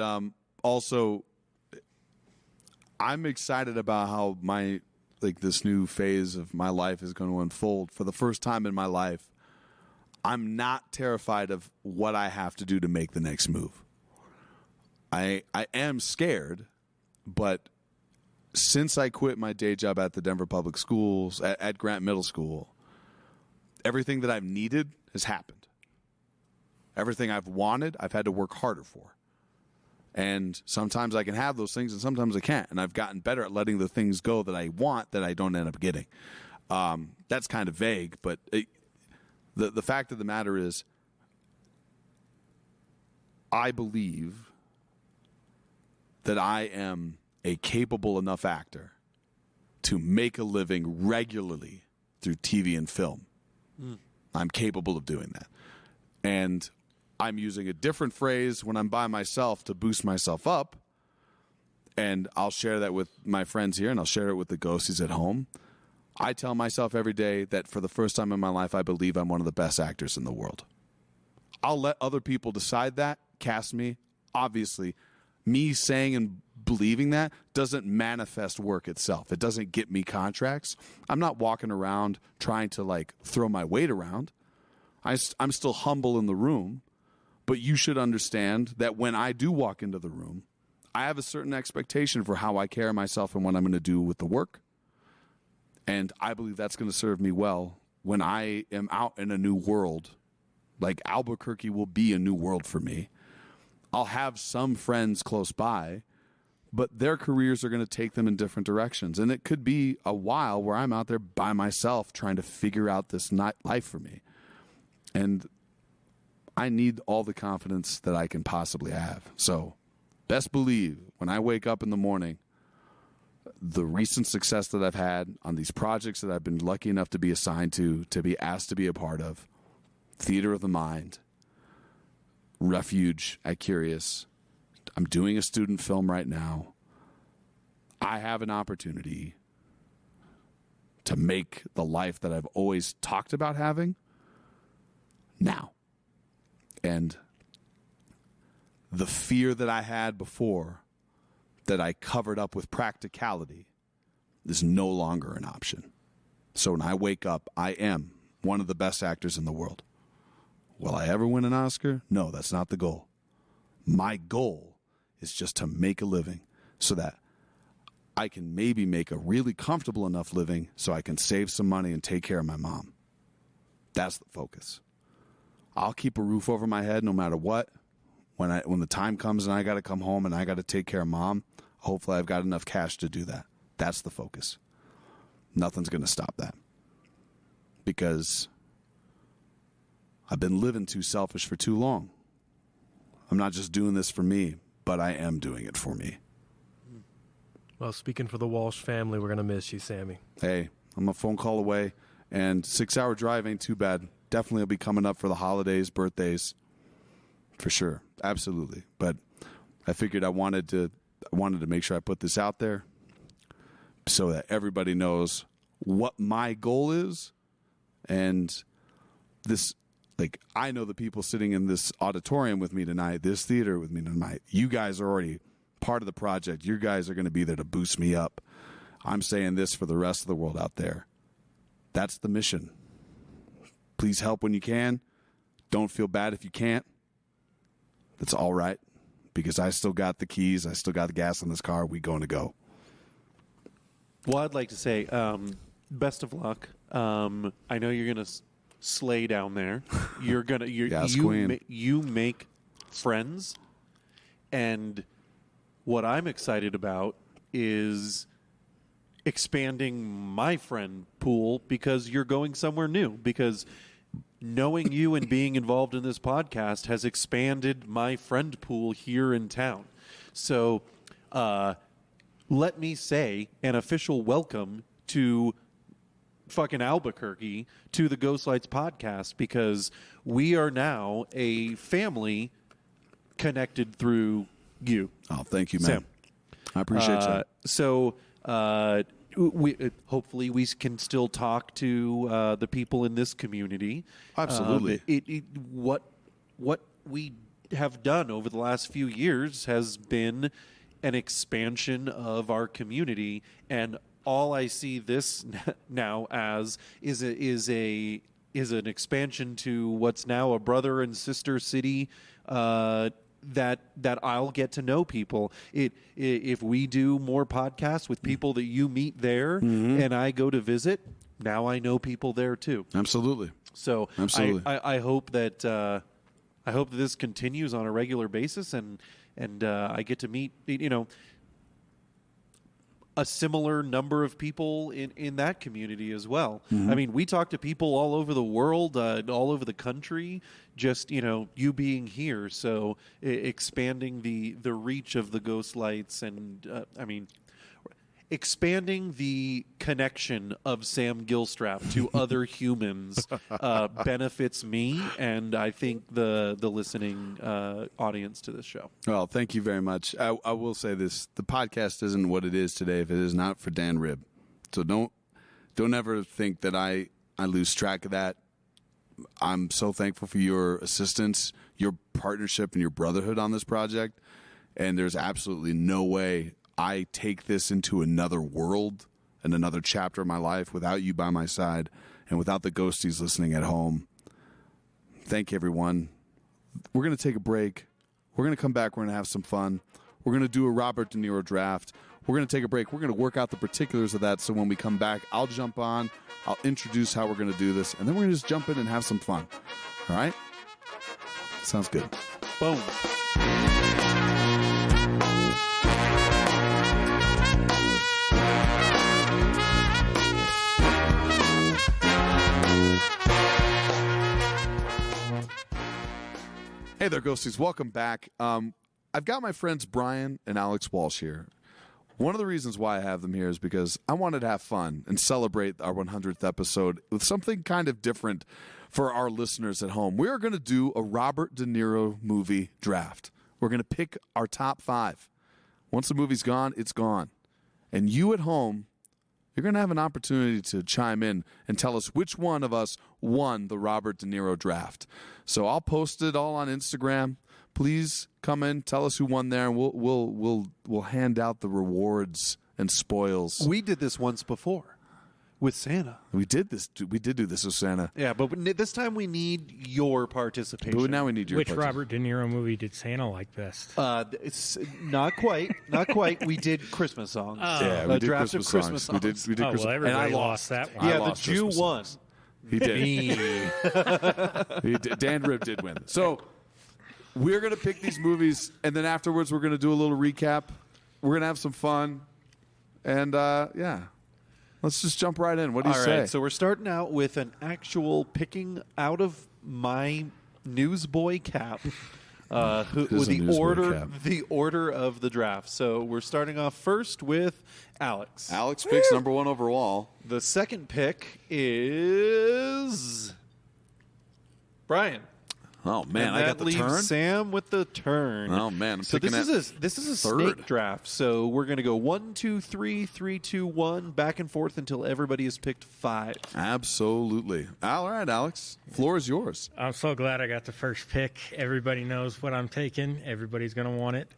Speaker 1: also, I'm excited about how this new phase of my life is going to unfold. For the first time in my life, I'm not terrified of what I have to do to make the next move. I am scared, but since I quit my day job at the Denver Public Schools, at Grant Middle School, everything that I've needed has happened. Everything I've wanted, I've had to work harder for. And sometimes I can have those things and sometimes I can't. And I've gotten better at letting the things go that I want that I don't end up getting. That's kind of vague, but the fact of the matter is, I believe that I am a capable enough actor to make a living regularly through TV and film. I'm capable of doing that. And I'm using a different phrase when I'm by myself to boost myself up. And I'll share that with my friends here, and I'll share it with the ghosties at home. I tell myself every day that for the first time in my life, I believe I'm one of the best actors in the world. I'll let other people decide that, cast me. Obviously, me saying and believing that doesn't manifest work itself. It doesn't get me contracts. I'm not walking around trying to throw my weight around. I'm still humble in the room, but you should understand that when I do walk into the room, I have a certain expectation for how I carry myself and what I'm going to do with the work. And I believe that's going to serve me well when I am out in a new world. Like Albuquerque will be a new world for me. I'll have some friends close by, but their careers are going to take them in different directions. And it could be a while where I'm out there by myself trying to figure out this life for me. And I need all the confidence that I can possibly have. So best believe when I wake up in the morning, the recent success that I've had on these projects that I've been lucky enough to be assigned to be asked to be a part of, Theater of the Mind, Refuge at Curious. I'm doing a student film right now. I have an opportunity to make the life that I've always talked about having now. And the fear that I had before that I covered up with practicality is no longer an option. So when I wake up, I am one of the best actors in the world. Will I ever win an Oscar? No, that's not the goal. My goal is just to make a living so that I can maybe make a really comfortable enough living so I can save some money and take care of my mom. That's the focus. I'll keep a roof over my head no matter what. When the time comes and I got to come home and I got to take care of mom, hopefully I've got enough cash to do that. That's the focus. Nothing's going to stop that. Because I've been living too selfish for too long. I'm not just doing this for me, but I am doing it for me.
Speaker 3: Well, speaking for the Walsh family, we're going to miss you, Sammy.
Speaker 1: Hey, I'm a phone call away, and 6-hour drive ain't too bad. Definitely will be coming up for the holidays, birthdays, for sure. Absolutely. But I figured I wanted to make sure I put this out there so that everybody knows what my goal is. And this, like, I know the people sitting in this auditorium with me tonight, this theater with me tonight, you guys are already part of the project. You guys are going to be there to boost me up. I'm saying this for the rest of the world out there. That's the mission. Please help when you can. Don't feel bad if you can't. That's all right, because I still got the keys. I still got the gas in this car. We going to go.
Speaker 2: Well, I'd like to say best of luck. I know you're going to slay down there. You're going to you make friends, and what I'm excited about is expanding my friend pool because you're going somewhere new. Because knowing you and being involved in this podcast has expanded my friend pool here in town. So let me say an official welcome to fucking Albuquerque to the Ghost Lights podcast, because we are now a family connected through you.
Speaker 1: Oh, thank you, man.
Speaker 2: Sam.
Speaker 1: I appreciate you.
Speaker 2: So we hopefully we can still talk to the people in this community.
Speaker 1: Absolutely.
Speaker 2: What we have done over the last few years has been an expansion of our community, and all I see this now as is an expansion to what's now a brother and sister city. That I'll get to know people. If we do more podcasts with people that you meet there, and I go to visit, now I know people there too.
Speaker 1: Absolutely.
Speaker 2: So
Speaker 1: Absolutely.
Speaker 2: I hope that this continues on a regular basis, and I get to meet a similar number of people in that community as well. I mean, we talk to people all over the world, all over the country, just, you being here. So expanding the reach of the Ghost Lights and, expanding the connection of Sam Gilstrap to other humans benefits me, and I think the listening audience to this show.
Speaker 1: Well, thank you very much. I will say this: the podcast isn't what it is today if it is not for Dan Ribb. So don't ever think that I lose track of that. I'm so thankful for your assistance, your partnership, and your brotherhood on this project. And there's absolutely no way I take this into another world and another chapter of my life without you by my side and without the ghosties listening at home. Thank you, everyone. We're going to take a break. We're going to come back. We're going to have some fun. We're going to do a Robert De Niro draft. We're going to take a break. We're going to work out the particulars of that. So when we come back, I'll jump on. I'll introduce how we're going to do this. And then we're going to just jump in and have some fun. All right? Sounds good.
Speaker 2: Boom.
Speaker 1: Hey there, Ghosties. Welcome back. I've got my friends Brian and Alex Walsh here. One of the reasons why I have them here is because I wanted to have fun and celebrate our 100th episode with something kind of different for our listeners at home. We're going to do a Robert De Niro movie draft. We're going to pick our top 5. Once the movie's gone, it's gone. And you at home, you're going to have an opportunity to chime in and tell us which one of us won the Robert De Niro draft. So I'll post it all on Instagram. Please come in, tell us who won there, and we'll hand out the rewards and spoils.
Speaker 2: We did this once before. with Santa.
Speaker 1: We did this. We did do this with Santa.
Speaker 2: Yeah, but this time we need your participation.
Speaker 1: But now we need your
Speaker 4: Which
Speaker 1: participation.
Speaker 4: Robert De Niro movie did Santa like best?
Speaker 2: It's not quite. Not quite. We did Christmas songs.
Speaker 1: Yeah, we
Speaker 2: A
Speaker 1: did
Speaker 2: draft
Speaker 1: Christmas
Speaker 2: of Christmas
Speaker 1: songs. We did
Speaker 4: Oh,
Speaker 1: Christmas.
Speaker 4: well, everybody
Speaker 1: and I
Speaker 4: lost that one.
Speaker 1: I
Speaker 2: Yeah, the
Speaker 1: lost
Speaker 2: Jew
Speaker 1: Christmas
Speaker 2: won.
Speaker 1: songs. He did. He did. Dan Rib did win. So we're going to pick these movies, and then afterwards we're going to do a little recap. We're going to have some fun. And, yeah. Let's just jump right in. What do you
Speaker 2: All
Speaker 1: say?
Speaker 2: right, so we're starting out with an actual picking out of my newsboy cap.
Speaker 1: This is a newsboy cap.
Speaker 2: The order of the draft. So we're starting off first with Alex.
Speaker 1: Alex picks number 1 overall.
Speaker 2: The second pick is Brian.
Speaker 1: Oh, man.
Speaker 2: And
Speaker 1: I
Speaker 2: that
Speaker 1: got the
Speaker 2: leaves
Speaker 1: turn?
Speaker 2: Sam with the turn.
Speaker 1: Oh, man. I'm
Speaker 2: So
Speaker 1: picking
Speaker 2: this is a
Speaker 1: third.
Speaker 2: snake draft. So we're going to go 1, 2, 3, 3, 2, 1, back and forth until everybody has picked 5.
Speaker 1: Absolutely. All right, Alex. Floor is yours.
Speaker 4: I'm so glad I got the first pick. Everybody knows what I'm taking. Everybody's going to want it.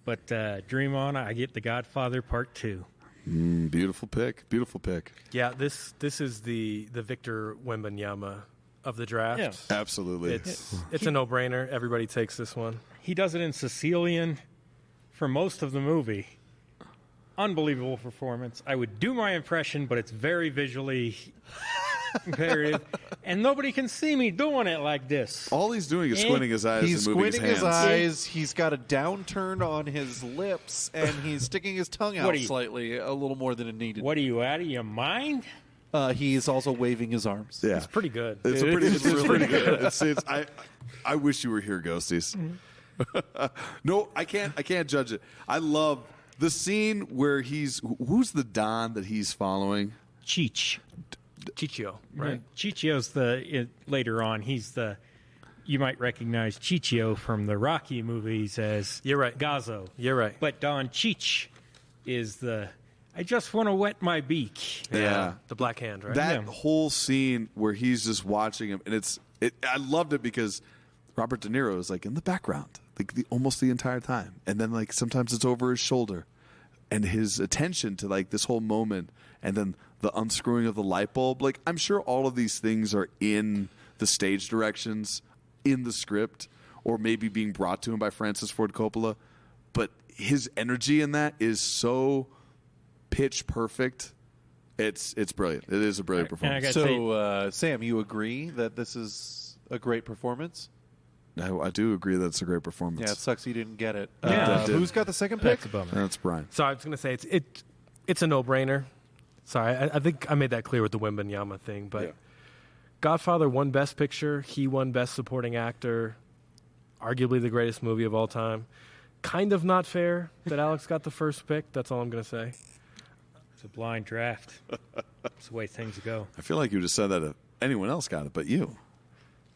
Speaker 4: But dream on, I get The Godfather Part 2.
Speaker 1: Beautiful pick. Beautiful pick.
Speaker 3: Yeah, this is the Victor Wembanyama of the draft.
Speaker 4: Yeah.
Speaker 1: Absolutely.
Speaker 3: It's a no-brainer. Everybody takes this one.
Speaker 4: He does it in Sicilian for most of the movie. Unbelievable performance. I would do my impression, but it's very visually imperative. And nobody can see me doing it like this.
Speaker 1: All he's doing is squinting his eyes
Speaker 2: He's
Speaker 1: and moving
Speaker 2: squinting his
Speaker 1: hands.
Speaker 2: eyes. He's got a downturn on his lips, and he's sticking his tongue out
Speaker 4: What are you-
Speaker 2: slightly, a little more than it needed.
Speaker 4: What are you, out of your mind?
Speaker 2: He's also waving his arms.
Speaker 1: Yeah.
Speaker 3: It's pretty good.
Speaker 1: It's pretty good. I wish you were here, Ghosties. No, I can't judge it. I love the scene where who's the Don that he's following?
Speaker 4: Cheech.
Speaker 3: Chichio, right?
Speaker 4: Chichio's later on, he's you might recognize Chichio from the Rocky movies as
Speaker 3: You're right.
Speaker 4: Gazzo.
Speaker 3: You're right.
Speaker 4: But Don Cheech is I just want to wet my beak.
Speaker 1: Yeah.
Speaker 3: The Black Hand, right?
Speaker 1: That
Speaker 4: Yeah.
Speaker 1: whole scene where he's just watching him, and I loved it because Robert De Niro is like in the background, like almost the entire time, and then like sometimes it's over his shoulder, and his attention to like this whole moment, and then the unscrewing of the light bulb. Like I'm sure all of these things are in the stage directions, in the script, or maybe being brought to him by Francis Ford Coppola, but his energy in that is so pitch perfect. It's brilliant. It is a brilliant
Speaker 4: And I
Speaker 1: performance.
Speaker 4: got
Speaker 2: So, Sam, you agree that this is a great performance?
Speaker 1: I do agree that it's a great performance.
Speaker 2: Yeah, it sucks you didn't get it.
Speaker 4: Yeah.
Speaker 1: I did.
Speaker 2: Who's got the second pick?
Speaker 4: That's a bummer.
Speaker 1: That's Brian.
Speaker 3: So I was going to say it's a no-brainer. Sorry, I think I made that clear with the Wembanyama thing, but
Speaker 1: Yeah.
Speaker 3: Godfather won Best Picture. He won Best Supporting Actor. Arguably the greatest movie of all time. Kind of not fair that Alex got the first pick. That's all I'm going to say.
Speaker 4: It's a blind draft. It's the way things go.
Speaker 1: I feel like you just said that if anyone else got it, but you.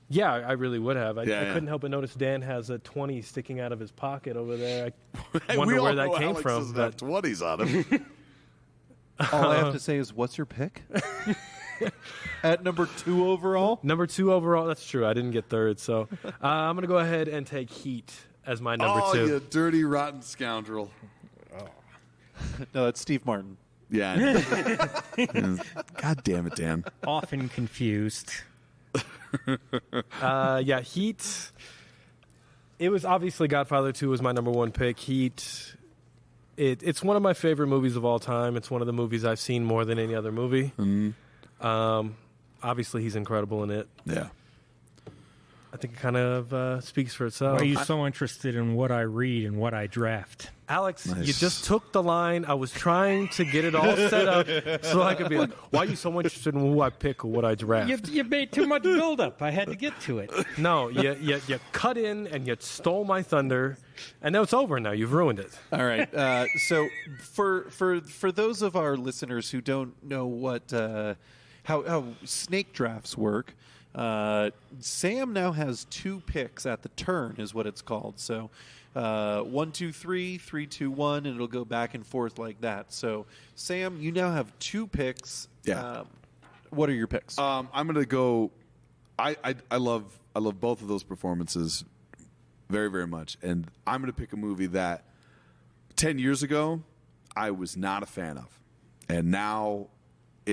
Speaker 3: Yeah, I really would have. I
Speaker 1: Yeah.
Speaker 3: couldn't help but notice Dan has a 20 sticking out of his pocket over there. I
Speaker 1: We
Speaker 3: wonder
Speaker 1: all
Speaker 3: where
Speaker 1: know
Speaker 3: that came
Speaker 1: Alex
Speaker 3: from.
Speaker 1: doesn't have
Speaker 3: But
Speaker 1: 20s on him.
Speaker 2: All I have to say is, what's your pick? At number 2 overall?
Speaker 3: number 2 overall, that's true. I didn't get third. So I'm going to go ahead and take Heat as my number 2.
Speaker 1: You dirty, rotten scoundrel.
Speaker 2: No, that's Steve Martin.
Speaker 1: Yeah. God damn it, Dan.
Speaker 4: Often confused.
Speaker 3: Yeah, Heat. It was obviously Godfather 2 was my number 1 pick. Heat. It's one of my favorite movies of all time. It's one of the movies I've seen more than any other movie. Obviously, he's incredible in it.
Speaker 1: Yeah.
Speaker 3: I think it kind of speaks for itself.
Speaker 4: Why are you so interested in what I read and what I draft?
Speaker 3: Alex,
Speaker 1: Nice.
Speaker 3: you just took the line. I was trying to get it all set up so I could be like, why are you so interested in who I pick or what I draft?
Speaker 4: You made too much buildup. I had to get to it.
Speaker 3: No, you cut in and you stole my thunder, and now it's over now. You've ruined it.
Speaker 2: All right. So for those of our listeners who don't know what how snake drafts work, Sam now has 2 picks at the turn, is what it's called. So 1, 2, 3, 3, 2, 1, and it'll go back and forth like that. So Sam, you now have 2 picks.
Speaker 1: Yeah.
Speaker 2: What are your picks?
Speaker 1: I'm gonna go. I love both of those performances very, very much, and I'm gonna pick a movie that 10 years ago I was not a fan of, and now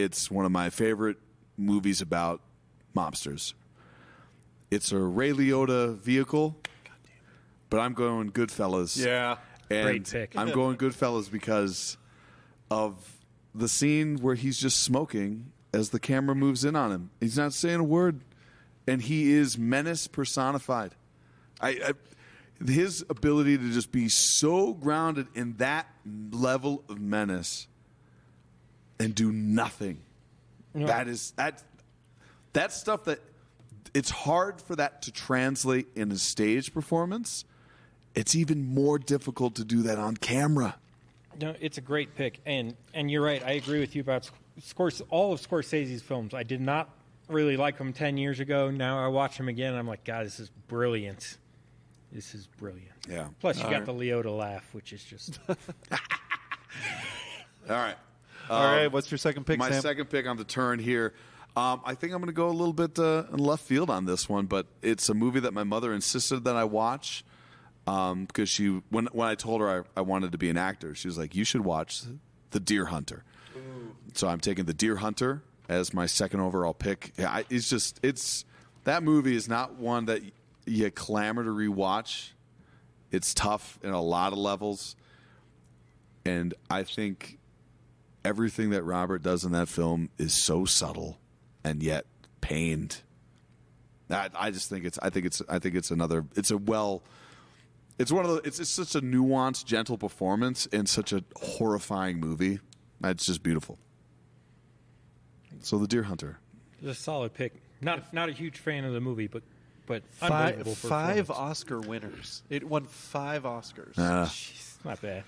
Speaker 1: it's one of my favorite movies about mobsters. It's a Ray Liotta vehicle, but I'm going Goodfellas.
Speaker 5: Yeah.
Speaker 1: And
Speaker 4: Great pick.
Speaker 1: I'm going Goodfellas because of the scene where he's just smoking as the camera moves in on him. He's not saying a word, and he is menace personified. His ability to just be so grounded in that level of menace and do nothing.
Speaker 4: Yeah.
Speaker 1: That's stuff that it's hard for that to translate in a stage performance. It's even more difficult to do that on camera.
Speaker 4: No, it's a great pick, and you're right. I agree with you about all of Scorsese's films. I did not really like them 10 years ago. Now I watch them again, and I'm like, God, this is brilliant. This is brilliant.
Speaker 1: Yeah.
Speaker 4: Plus, you got the Liotta laugh, which is just
Speaker 1: All right.
Speaker 5: All right. What's your second pick,
Speaker 1: My
Speaker 5: Sam?
Speaker 1: second pick on the turn here. I think I'm going to go a little bit in left field on this one, but it's a movie that my mother insisted that I watch because when I told her I wanted to be an actor, she was like, "You should watch The Deer Hunter." Ooh. So I'm taking The Deer Hunter as my second overall pick. Yeah, it's that movie is not one that you clamor to rewatch. It's tough in a lot of levels, and I think everything that Robert does in that film is so subtle and yet pained. I just think it's such a nuanced, gentle performance in such a horrifying movie. It's just beautiful. So The Deer Hunter.
Speaker 4: a solid pick. Not a huge fan of the movie, but unbelievable
Speaker 5: Five
Speaker 4: performance.
Speaker 5: Oscar winners. It won 5 Oscars.
Speaker 4: Jeez, not bad.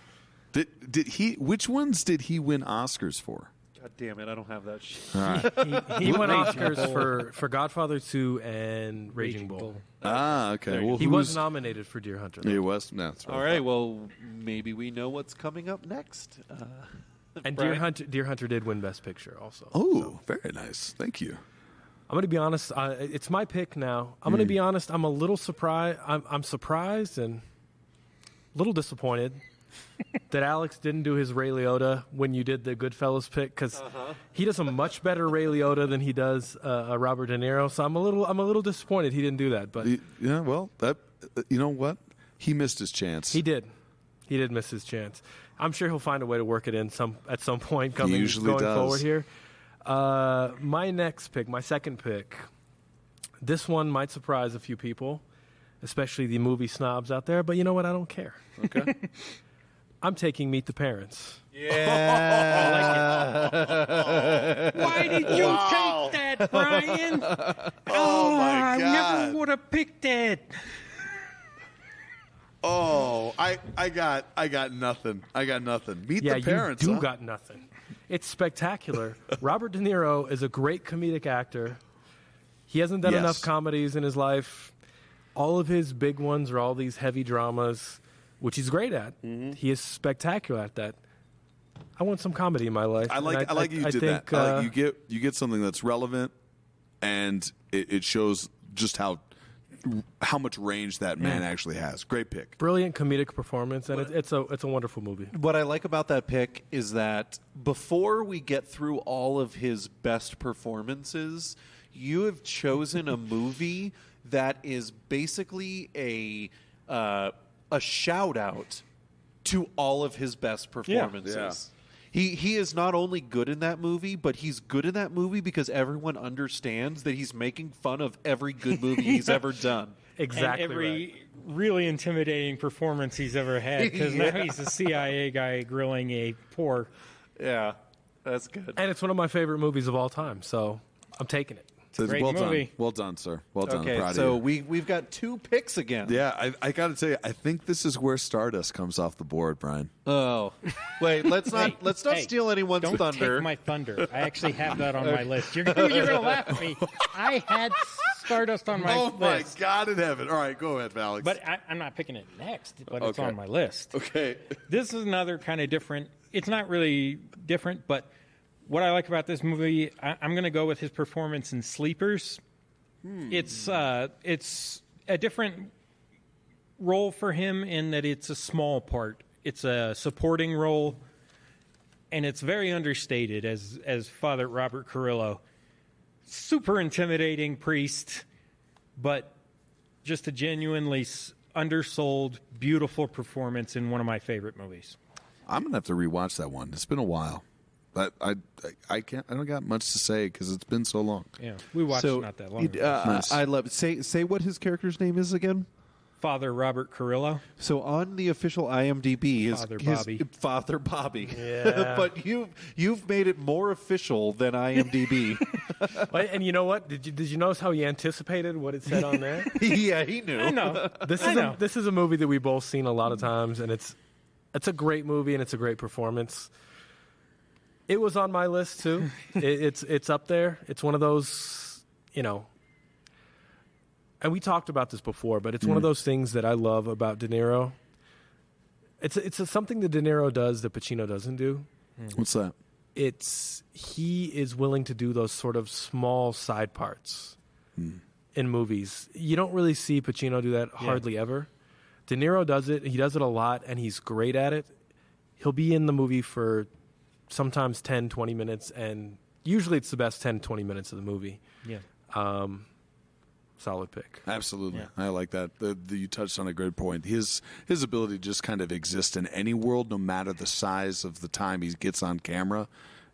Speaker 1: Did he? Which ones did he win Oscars for?
Speaker 5: God damn it, I don't have that shit.
Speaker 3: He won
Speaker 4: Raging
Speaker 3: Oscars
Speaker 4: Bull.
Speaker 3: for Godfather 2 and Raging Bull.
Speaker 1: Okay. Well,
Speaker 3: He was nominated for Deer Hunter.
Speaker 1: He was. No, that's
Speaker 5: All right, well, maybe we know what's coming up next.
Speaker 3: And
Speaker 5: Brian?
Speaker 3: Deer Hunter did win Best Picture also.
Speaker 1: Oh, very nice. Thank you.
Speaker 3: I'm going to be honest. It's my pick now. I'm going to be honest. I'm a little surprised. I'm surprised and a little disappointed that Alex didn't do his Ray Liotta when you did the Goodfellas pick because he does a much better Ray Liotta than he does Robert De Niro. So I'm a little disappointed he didn't do that. But
Speaker 1: Yeah. Well, that you know what? He missed his chance.
Speaker 3: he did. He did miss his chance. I'm sure he'll find a way to work it in at some point going
Speaker 1: usually does.
Speaker 3: forward here. My next pick, my second pick, this one might surprise a few people, especially the movie snobs out there, but you know what? I don't care.
Speaker 1: Okay.
Speaker 3: I'm taking Meet the Parents.
Speaker 5: Yeah.
Speaker 4: Why did you take that, Brian? Oh,
Speaker 1: my
Speaker 4: I
Speaker 1: God.
Speaker 4: never would have picked that.
Speaker 1: Oh, I got nothing. I got nothing. Meet
Speaker 3: Yeah,
Speaker 1: the Parents.
Speaker 3: you do
Speaker 1: huh?
Speaker 3: got nothing. It's spectacular. Robert De Niro is a great comedic actor. He hasn't done
Speaker 1: Yes.
Speaker 3: enough comedies in his life. All of his big ones are all these heavy dramas, which he's great at. He is spectacular at that. I want some comedy in my life.
Speaker 1: I like you did
Speaker 3: think,
Speaker 1: that. I like you get something that's relevant, and it shows just how much range that man actually has. Great pick.
Speaker 3: brilliant comedic performance, and it's a wonderful movie.
Speaker 5: What I like about that pick is that before we get through all of his best performances, you have chosen a movie that is basically a shout out to all of his best performances.
Speaker 1: Yeah.
Speaker 5: He is not only good in that movie, but he's good in that movie because everyone understands that he's making fun of every good movie he's ever done.
Speaker 3: Exactly
Speaker 4: and every
Speaker 3: right.
Speaker 4: really intimidating performance he's ever had, because now he's a CIA guy grilling a poor.
Speaker 5: Yeah, that's good.
Speaker 3: And it's one of my favorite movies of all time, so I'm taking it.
Speaker 4: great
Speaker 1: well
Speaker 4: movie.
Speaker 1: done. Well done, sir. Well done. I'm
Speaker 5: Okay,
Speaker 1: proud
Speaker 5: so
Speaker 1: of you.
Speaker 5: we've got 2 picks again.
Speaker 1: Yeah, I got to tell you, I think this is where Stardust comes off the board, Brian.
Speaker 5: Oh, wait. Let's not
Speaker 4: Hey,
Speaker 5: steal anyone's
Speaker 4: Don't
Speaker 5: thunder.
Speaker 4: take my thunder. I actually have that on my list. You're going to laugh at me. I had Stardust on my
Speaker 1: Oh my
Speaker 4: list.
Speaker 1: God in heaven! All right, go ahead, Alex.
Speaker 4: But I'm not picking it next, but it's
Speaker 1: Okay.
Speaker 4: on my list.
Speaker 1: okay.
Speaker 4: This is another kind of different. It's not really different, but what I like about this movie, I'm going to go with his performance in Sleepers. It's a different role for him in that it's a small part. It's a supporting role, and it's very understated as Father Robert Carrillo. Super intimidating priest, but just a genuinely undersold, beautiful performance in one of my favorite movies.
Speaker 1: I'm gonna have to rewatch that one. It's been a while, but I can't. I don't got much to say because it's been so long.
Speaker 4: Yeah, we watched it not that long ago.
Speaker 1: Nice.
Speaker 5: I love it. Say what his character's name is again.
Speaker 4: Father Robert Carrillo.
Speaker 5: So on the official IMDb, Father Bobby.
Speaker 3: Yeah.
Speaker 5: But you've made it more official than IMDb.
Speaker 3: And you know what? Did you notice how he anticipated what it said on there?
Speaker 5: Yeah, he knew.
Speaker 4: I know.
Speaker 3: This is a movie that we've both seen a lot of times, and it's a great movie and it's a great performance. It was on my list too. It's up there. It's one of those, and we talked about this before, but it's one of those things that I love about De Niro. It's something that De Niro does that Pacino doesn't do.
Speaker 1: What's that?
Speaker 3: He is willing to do those sort of small side parts in movies. You don't really see Pacino do that hardly ever. De Niro does it. He does it a lot, and he's great at it. He'll be in the movie for sometimes 10, 20 minutes, and usually it's the best 10, 20 minutes of the movie.
Speaker 4: Yeah.
Speaker 3: Solid pick.
Speaker 1: Absolutely,
Speaker 4: Yeah.
Speaker 1: I like that. You touched on a great point. His ability to just kind of exist in any world, no matter the size of the time he gets on camera,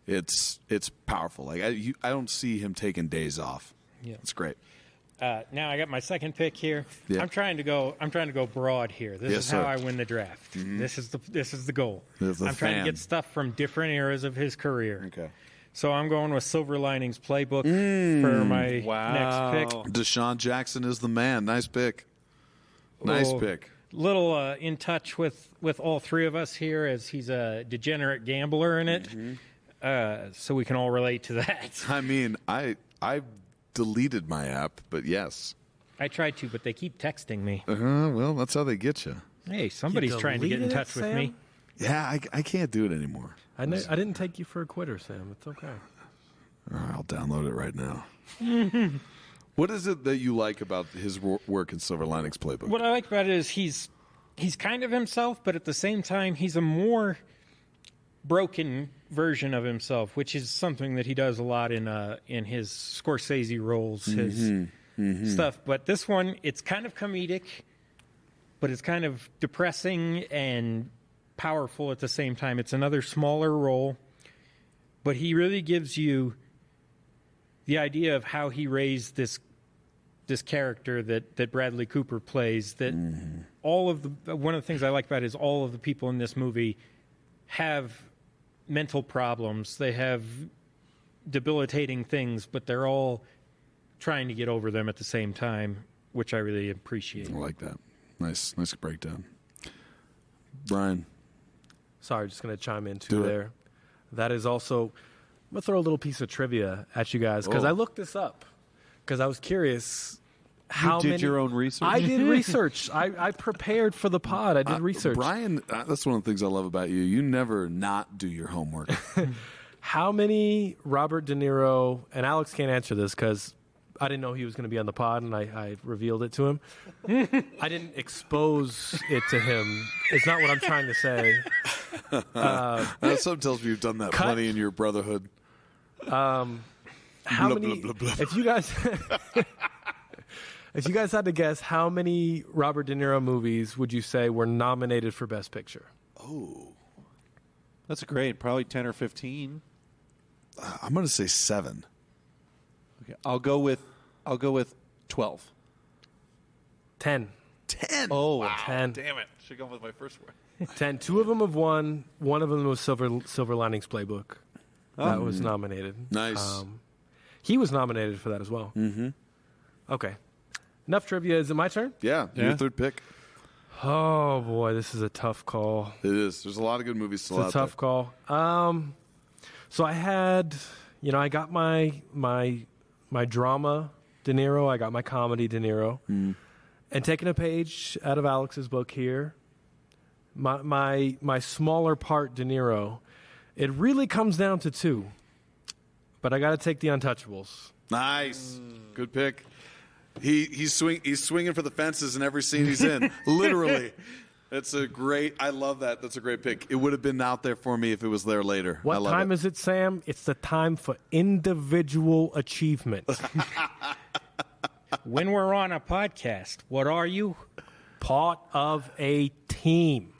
Speaker 1: it's powerful. Like I don't see him taking days off.
Speaker 4: Yeah.
Speaker 1: It's great.
Speaker 4: Now I got my second pick here.
Speaker 1: Yeah.
Speaker 4: I'm trying to go broad here. This
Speaker 1: Yes,
Speaker 4: is how
Speaker 1: sir.
Speaker 4: I win the draft. This is the goal.
Speaker 1: There's the
Speaker 4: I'm trying
Speaker 1: fan.
Speaker 4: to get stuff from different eras of his career.
Speaker 1: Okay.
Speaker 4: So I'm going with Silver Linings Playbook for my
Speaker 5: Wow.
Speaker 4: next pick.
Speaker 1: Deshaun Jackson is the man. Nice pick. Nice
Speaker 4: Little-
Speaker 1: pick.
Speaker 4: Little in touch with all three of us here, as he's a degenerate gambler in it. So we can all relate to that.
Speaker 1: I mean, I deleted my app, but yes.
Speaker 4: I tried to, but they keep texting me.
Speaker 1: Well, that's how they get you.
Speaker 4: Hey, somebody's trying to get in
Speaker 3: deleted it,
Speaker 4: touch with me.
Speaker 3: Sam?
Speaker 1: Yeah, I can't do it anymore.
Speaker 3: I didn't take you for a quitter, Sam. It's okay.
Speaker 1: I'll download it right now. What is it that you like about his work in Silver Linings Playbook?
Speaker 4: What I like about it is he's kind of himself, but at the same time, he's a more broken version of himself, which is something that he does a lot in his Scorsese roles, his stuff. But this one, it's kind of comedic, but it's kind of depressing and powerful at the same time. It's another smaller role, but he really gives you the idea of how he raised this character that Bradley Cooper plays. That all of one of the things I like about it is all of the people in this movie have mental problems. They have debilitating things, but they're all trying to get over them at the same time, which I really appreciate.
Speaker 1: I like that. Nice breakdown. Brian.
Speaker 3: Sorry, just going to chime in
Speaker 1: Do
Speaker 3: too
Speaker 1: it.
Speaker 3: there. That is also, I'm going to throw a little piece of trivia at you guys because
Speaker 1: Oh.
Speaker 3: I looked this up because I was curious how
Speaker 5: did
Speaker 3: many.
Speaker 5: your own research?
Speaker 3: I did research. I prepared for the pod. I did research.
Speaker 1: Brian, that's one of the things I love about you. You never not do your homework.
Speaker 3: How many Robert De Niro, and Alex can't answer this because I didn't know he was going to be on the pod, and I revealed it to him. I didn't expose it to him. It's not what I'm trying to say.
Speaker 1: Something tells me you've done that
Speaker 3: Cut.
Speaker 1: plenty in your brotherhood.
Speaker 3: How
Speaker 1: Blah,
Speaker 3: many?
Speaker 1: blah, blah, blah.
Speaker 3: If you guys, if you guys had to guess, how many Robert De Niro movies would you say were nominated for Best Picture?
Speaker 5: That's great. Probably 10 or 15.
Speaker 1: I'm going to say 7.
Speaker 5: Okay, I'll go with 12.
Speaker 3: 10.
Speaker 1: 10.
Speaker 5: Oh, wow.
Speaker 3: 10.
Speaker 5: Damn it. Should have gone with my first one.
Speaker 3: 10. Two of them have won. One of them was Silver Linings Playbook. That was nominated.
Speaker 1: Nice.
Speaker 3: He was nominated for that as well. Mm-hmm. Okay. Enough trivia. Is it my turn?
Speaker 1: Yeah, your third pick.
Speaker 3: Oh, boy. This is a tough call.
Speaker 1: It is. There's a lot of good movies still
Speaker 3: It's a
Speaker 1: out
Speaker 3: tough call. So I had, I got my drama De Niro. I got my comedy De Niro. And taking a page out of Alex's book here, my smaller part De Niro, it really comes down to 2. But I got to take The Untouchables.
Speaker 1: there. Nice. Good pick. He's swinging for the fences in every scene he's in. Literally. That's a great. I love that. That's a great pick. It would have been out there for me if it was there later.
Speaker 3: What time is it, Sam? It's the time for individual achievement.
Speaker 4: When we're on a podcast, what are you?
Speaker 3: Part of a team.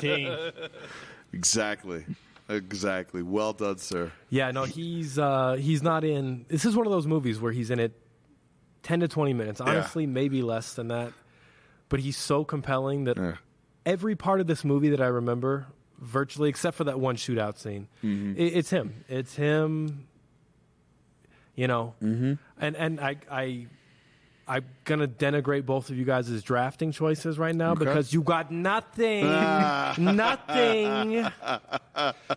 Speaker 4: Team.
Speaker 1: Exactly. Well done, sir.
Speaker 3: Yeah, no, he's not in. This is one of those movies where he's in it 10 to 20 minutes. Honestly, maybe less than that. But he's so compelling that every part of this movie that I remember, virtually, except for that one shootout scene, it's him. It's him. You know, and I'm gonna denigrate both of you guys' drafting choices right now because you got nothing, nothing.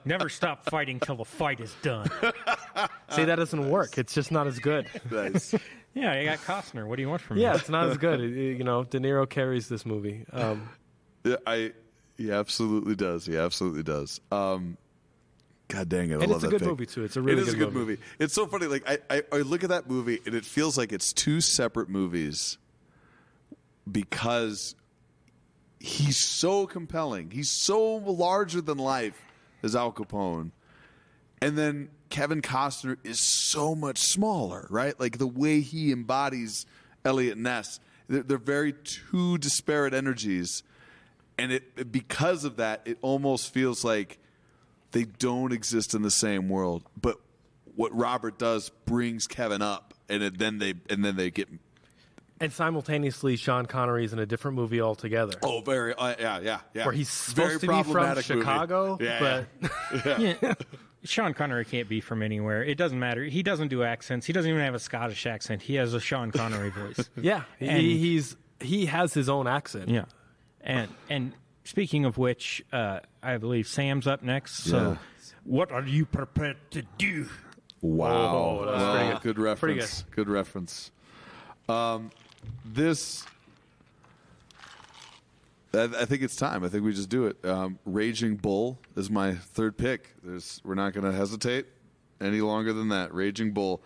Speaker 4: Never stop fighting till the fight is done.
Speaker 3: See, that doesn't work. It's just not as good.
Speaker 1: Nice.
Speaker 4: Yeah, you got Costner. What do you want from me?
Speaker 3: Yeah, it's not as good. You know, De Niro carries this movie.
Speaker 1: Yeah, he absolutely does. He absolutely does. God dang it! I
Speaker 3: And
Speaker 1: love
Speaker 3: it's a
Speaker 1: that
Speaker 3: good
Speaker 1: pick.
Speaker 3: movie, too. It's a really
Speaker 1: It is
Speaker 3: good
Speaker 1: a good movie. It's so funny. Like I look at that movie and it feels like it's two separate movies because he's so compelling. He's so larger than life as Al Capone, and then Kevin Costner is so much smaller. Right, like the way he embodies Elliot Ness. They're very two disparate energies, and because of that, it almost feels like they don't exist in the same world. But what Robert does brings Kevin up, and then they get.
Speaker 3: And simultaneously, Sean Connery's in a different movie altogether.
Speaker 1: Oh, very yeah.
Speaker 3: Where he's
Speaker 1: Very
Speaker 3: supposed to be from
Speaker 1: problematic movie.
Speaker 3: Chicago,
Speaker 1: Yeah,
Speaker 3: but
Speaker 4: Yeah. Sean Connery can't be from anywhere. It doesn't matter. He doesn't do accents. He doesn't even have a Scottish accent. He has a Sean Connery voice.
Speaker 3: yeah, he has his own accent.
Speaker 4: Yeah. And speaking of which, I believe Sam's up next. So,
Speaker 1: Yeah.
Speaker 4: what are you prepared to do?
Speaker 1: Wow,
Speaker 3: Oh, that was pretty good.
Speaker 1: Good reference.
Speaker 3: Pretty
Speaker 1: Good reference. This. I think it's time. I think we just do it. Raging Bull is my third pick. We're not going to hesitate any longer than that. Raging Bull.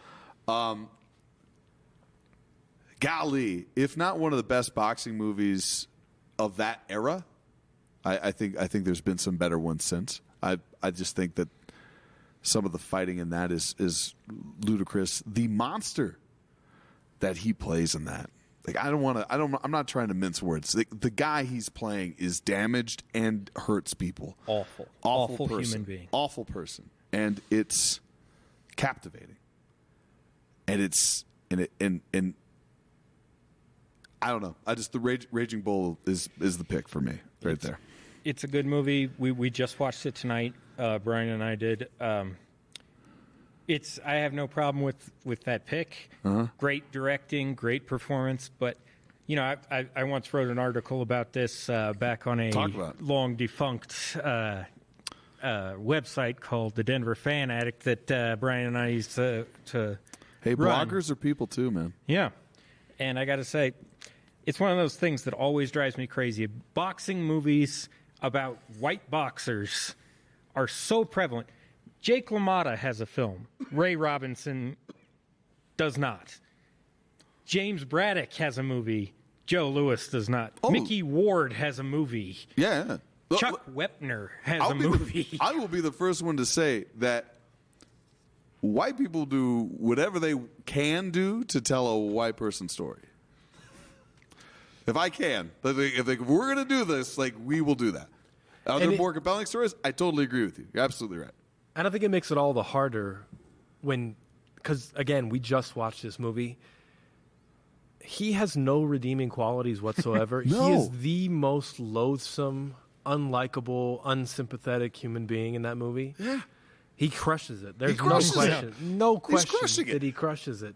Speaker 1: Golly, if not one of the best boxing movies of that era, I think there's been some better ones since. I just think that some of the fighting in that is ludicrous. The monster that he plays in that. Like I'm not trying to mince words. The guy he's playing is damaged and hurts people.
Speaker 4: Awful
Speaker 1: person.
Speaker 4: human being.
Speaker 1: Awful person. And it's captivating. And I don't know. The Raging Bull is the pick for me right there.
Speaker 4: It's a good movie. We just watched it tonight. Brian and I did. I have no problem with that pick. Great directing, great performance. But I once wrote an article about this back on a long defunct website called the Denver Fan Addict that Brian and I used to
Speaker 1: Hey,
Speaker 4: run.
Speaker 1: bloggers are people too, man.
Speaker 4: Yeah, and I got to say, it's one of those things that always drives me crazy. Boxing movies about white boxers are so prevalent. Jake LaMotta has a film. Ray Robinson does not. James Braddock has a movie. Joe Louis does not.
Speaker 1: Oh.
Speaker 4: Mickey Ward has a movie.
Speaker 1: Yeah.
Speaker 4: Chuck Wepner has a movie.
Speaker 1: I will be the first one to say that white people do whatever they can do to tell a white person story. If I can, if we're going to do this, we will do that. Are there more compelling stories? I totally agree with you. You're absolutely right.
Speaker 3: And I think it makes it all the harder because again, we just watched this movie. He has no redeeming qualities whatsoever.
Speaker 1: No.
Speaker 3: He is the most loathsome, unlikable, unsympathetic human being in that movie.
Speaker 1: Yeah.
Speaker 3: He crushes it. There's
Speaker 1: crushes
Speaker 3: no
Speaker 1: it.
Speaker 3: question. No question
Speaker 1: crushing it.
Speaker 3: that he crushes it.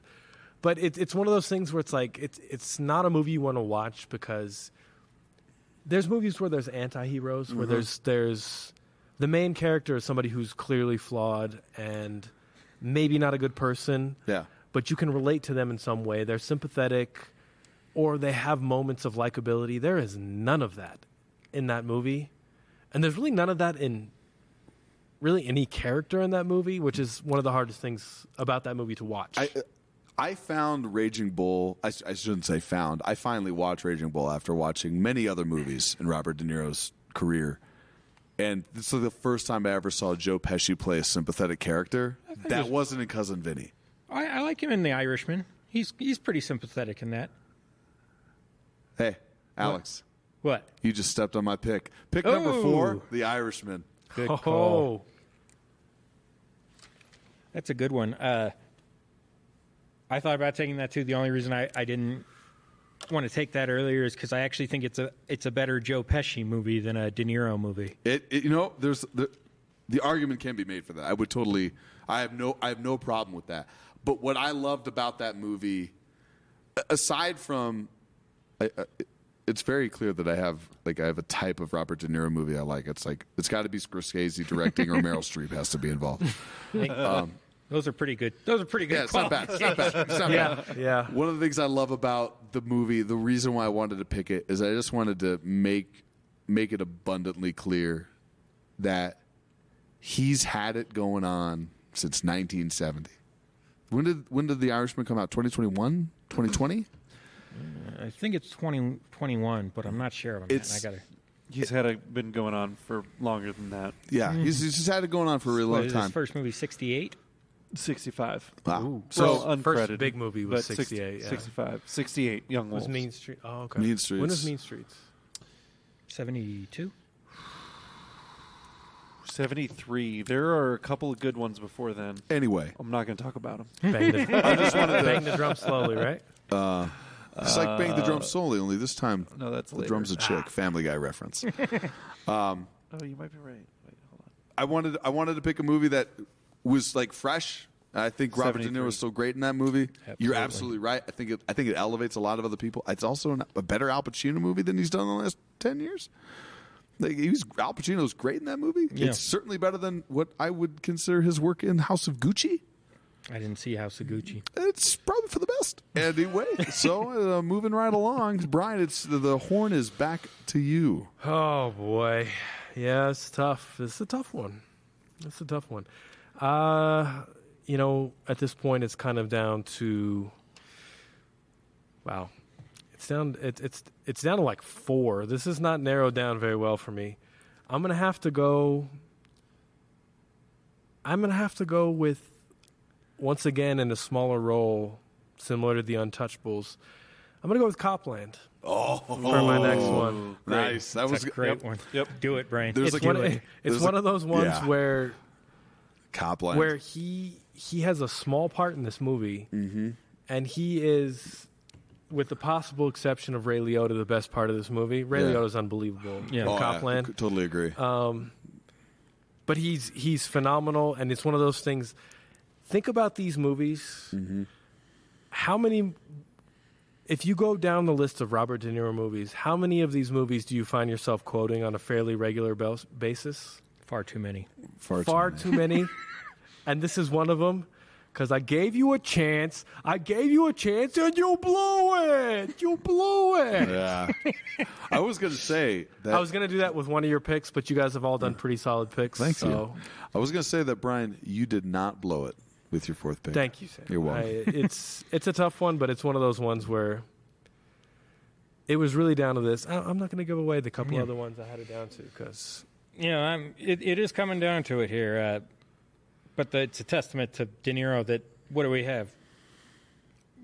Speaker 3: But it's one of those things where it's like it's not a movie you want to watch because there's movies where there's anti-heroes, where there's the main character is somebody who's clearly flawed and maybe not a good person.
Speaker 1: Yeah.
Speaker 3: But you can relate to them in some way. They're sympathetic or they have moments of likability. There is none of that in that movie. And there's really none of that in really any character in that movie, which is one of the hardest things about that movie to watch.
Speaker 1: I found Raging Bull. I shouldn't say found. I finally watched Raging Bull after watching many other movies in Robert De Niro's career. And this is the first time I ever saw Joe Pesci play a sympathetic character. That wasn't in Cousin Vinny.
Speaker 4: I like him in The Irishman. He's pretty sympathetic in that.
Speaker 1: Hey, Alex,
Speaker 4: What?
Speaker 1: you just stepped on my pick. Pick number
Speaker 4: Oh.
Speaker 1: 4, The Irishman.
Speaker 4: Good
Speaker 3: Oh,
Speaker 4: call. That's a good one. I thought about taking that too. The only reason I didn't want to take that earlier is because I actually think it's a better Joe Pesci movie than a De Niro movie.
Speaker 1: There's the argument can be made for that. I have no problem with that. But what I loved about that movie, aside from, it's very clear that I have a type of Robert De Niro movie I like. It's like it's got to be Scorsese directing or Meryl Streep has to be involved.
Speaker 4: Those are pretty good. Those are pretty good.
Speaker 1: Yeah, it's not bad. It's not bad. It's not bad.
Speaker 3: Yeah.
Speaker 1: One of the things I love about the movie, the reason why I wanted to pick it, is I just wanted to make it abundantly clear that he's had it going on since 1970. When did The Irishman come out? 2021? 2020?
Speaker 4: I think it's 2021, but I'm not sure on that. I gotta.
Speaker 5: He's been going on for longer than that.
Speaker 1: Yeah, he's just had it going on for a really
Speaker 4: What
Speaker 1: long
Speaker 4: is
Speaker 1: time.
Speaker 4: his first movie 68?
Speaker 5: 65.
Speaker 1: Wow.
Speaker 5: So
Speaker 3: First
Speaker 5: uncredited.
Speaker 3: big movie was
Speaker 5: but
Speaker 3: 68.
Speaker 5: 65. 68. Young
Speaker 3: Was
Speaker 5: Wolves.
Speaker 3: Mean Street? Oh, okay.
Speaker 1: Mean Streets.
Speaker 3: When was Mean Streets?
Speaker 4: 72.
Speaker 5: 73. There are a couple of good ones before then.
Speaker 1: Anyway,
Speaker 5: I'm not going to talk about them.
Speaker 3: Bang the, bang the drum slowly, right?
Speaker 1: it's like Bang the Drum Slowly, only this time
Speaker 5: No, that's
Speaker 1: the
Speaker 5: later.
Speaker 1: drum's a chick. Family Guy reference.
Speaker 5: Oh, you might be right. Wait, hold on.
Speaker 1: I wanted to pick a movie that was like fresh. I think Robert De
Speaker 5: 73.
Speaker 1: Niro was so great in that movie. You're
Speaker 4: Absolutely.
Speaker 1: absolutely right. I think it elevates a lot of other people. It's also a better Al Pacino movie than he's done in the last 10 years. Like Al Pacino's great in that movie.
Speaker 4: Yeah.
Speaker 1: It's certainly better than what I would consider his work in House of Gucci.
Speaker 4: I didn't see House of Gucci.
Speaker 1: It's probably for the best. Anyway, so moving right along, Brian, it's the horn is back to you.
Speaker 3: Oh boy, yeah, it's tough. It's a tough one. It's a tough one. At this point, it's kind of down to, wow, it's down. It's down to like 4. This is not narrowed down very well for me. I'm gonna have to go with, once again in a smaller role, similar to the Untouchables. I'm gonna go with Copland. For my next one.
Speaker 1: Nice. That was
Speaker 4: That's a great one. Yep. Do it, Brain.
Speaker 1: There's
Speaker 3: It's
Speaker 1: like
Speaker 3: one,
Speaker 1: a-
Speaker 3: it's
Speaker 1: there's
Speaker 3: one
Speaker 1: a-
Speaker 3: of those ones
Speaker 1: yeah.
Speaker 3: where
Speaker 1: Copland.
Speaker 3: he has a small part in this movie, and he is, with the possible exception of Ray Liotta, the best part of this movie. Ray
Speaker 1: Yeah.
Speaker 3: Liotta is unbelievable.
Speaker 4: Yeah.
Speaker 3: in
Speaker 1: Oh,
Speaker 3: Copland.
Speaker 1: I totally agree.
Speaker 3: But he's phenomenal, and it's one of those things. Think about these movies. How many? If you go down the list of Robert De Niro movies, how many of these movies do you find yourself quoting on a fairly regular basis?
Speaker 4: Far too many.
Speaker 3: Far too many. And this is one of them. Because I gave you a chance. And you blew it. You blew it.
Speaker 1: Yeah. I was going to say that.
Speaker 3: I was going to do that with one of your picks, but you guys have all done pretty solid picks.
Speaker 1: Thank
Speaker 3: so.
Speaker 1: you. I was going to say that, Brian, you did not blow it with your 4th pick.
Speaker 3: Thank you, Sam.
Speaker 1: You're welcome.
Speaker 3: It's a tough one, but it's one of those ones where it was really down to this. I'm not going to give away the couple other ones I had it down to because
Speaker 4: It is coming down to it here. But it's a testament to De Niro that, what do we have?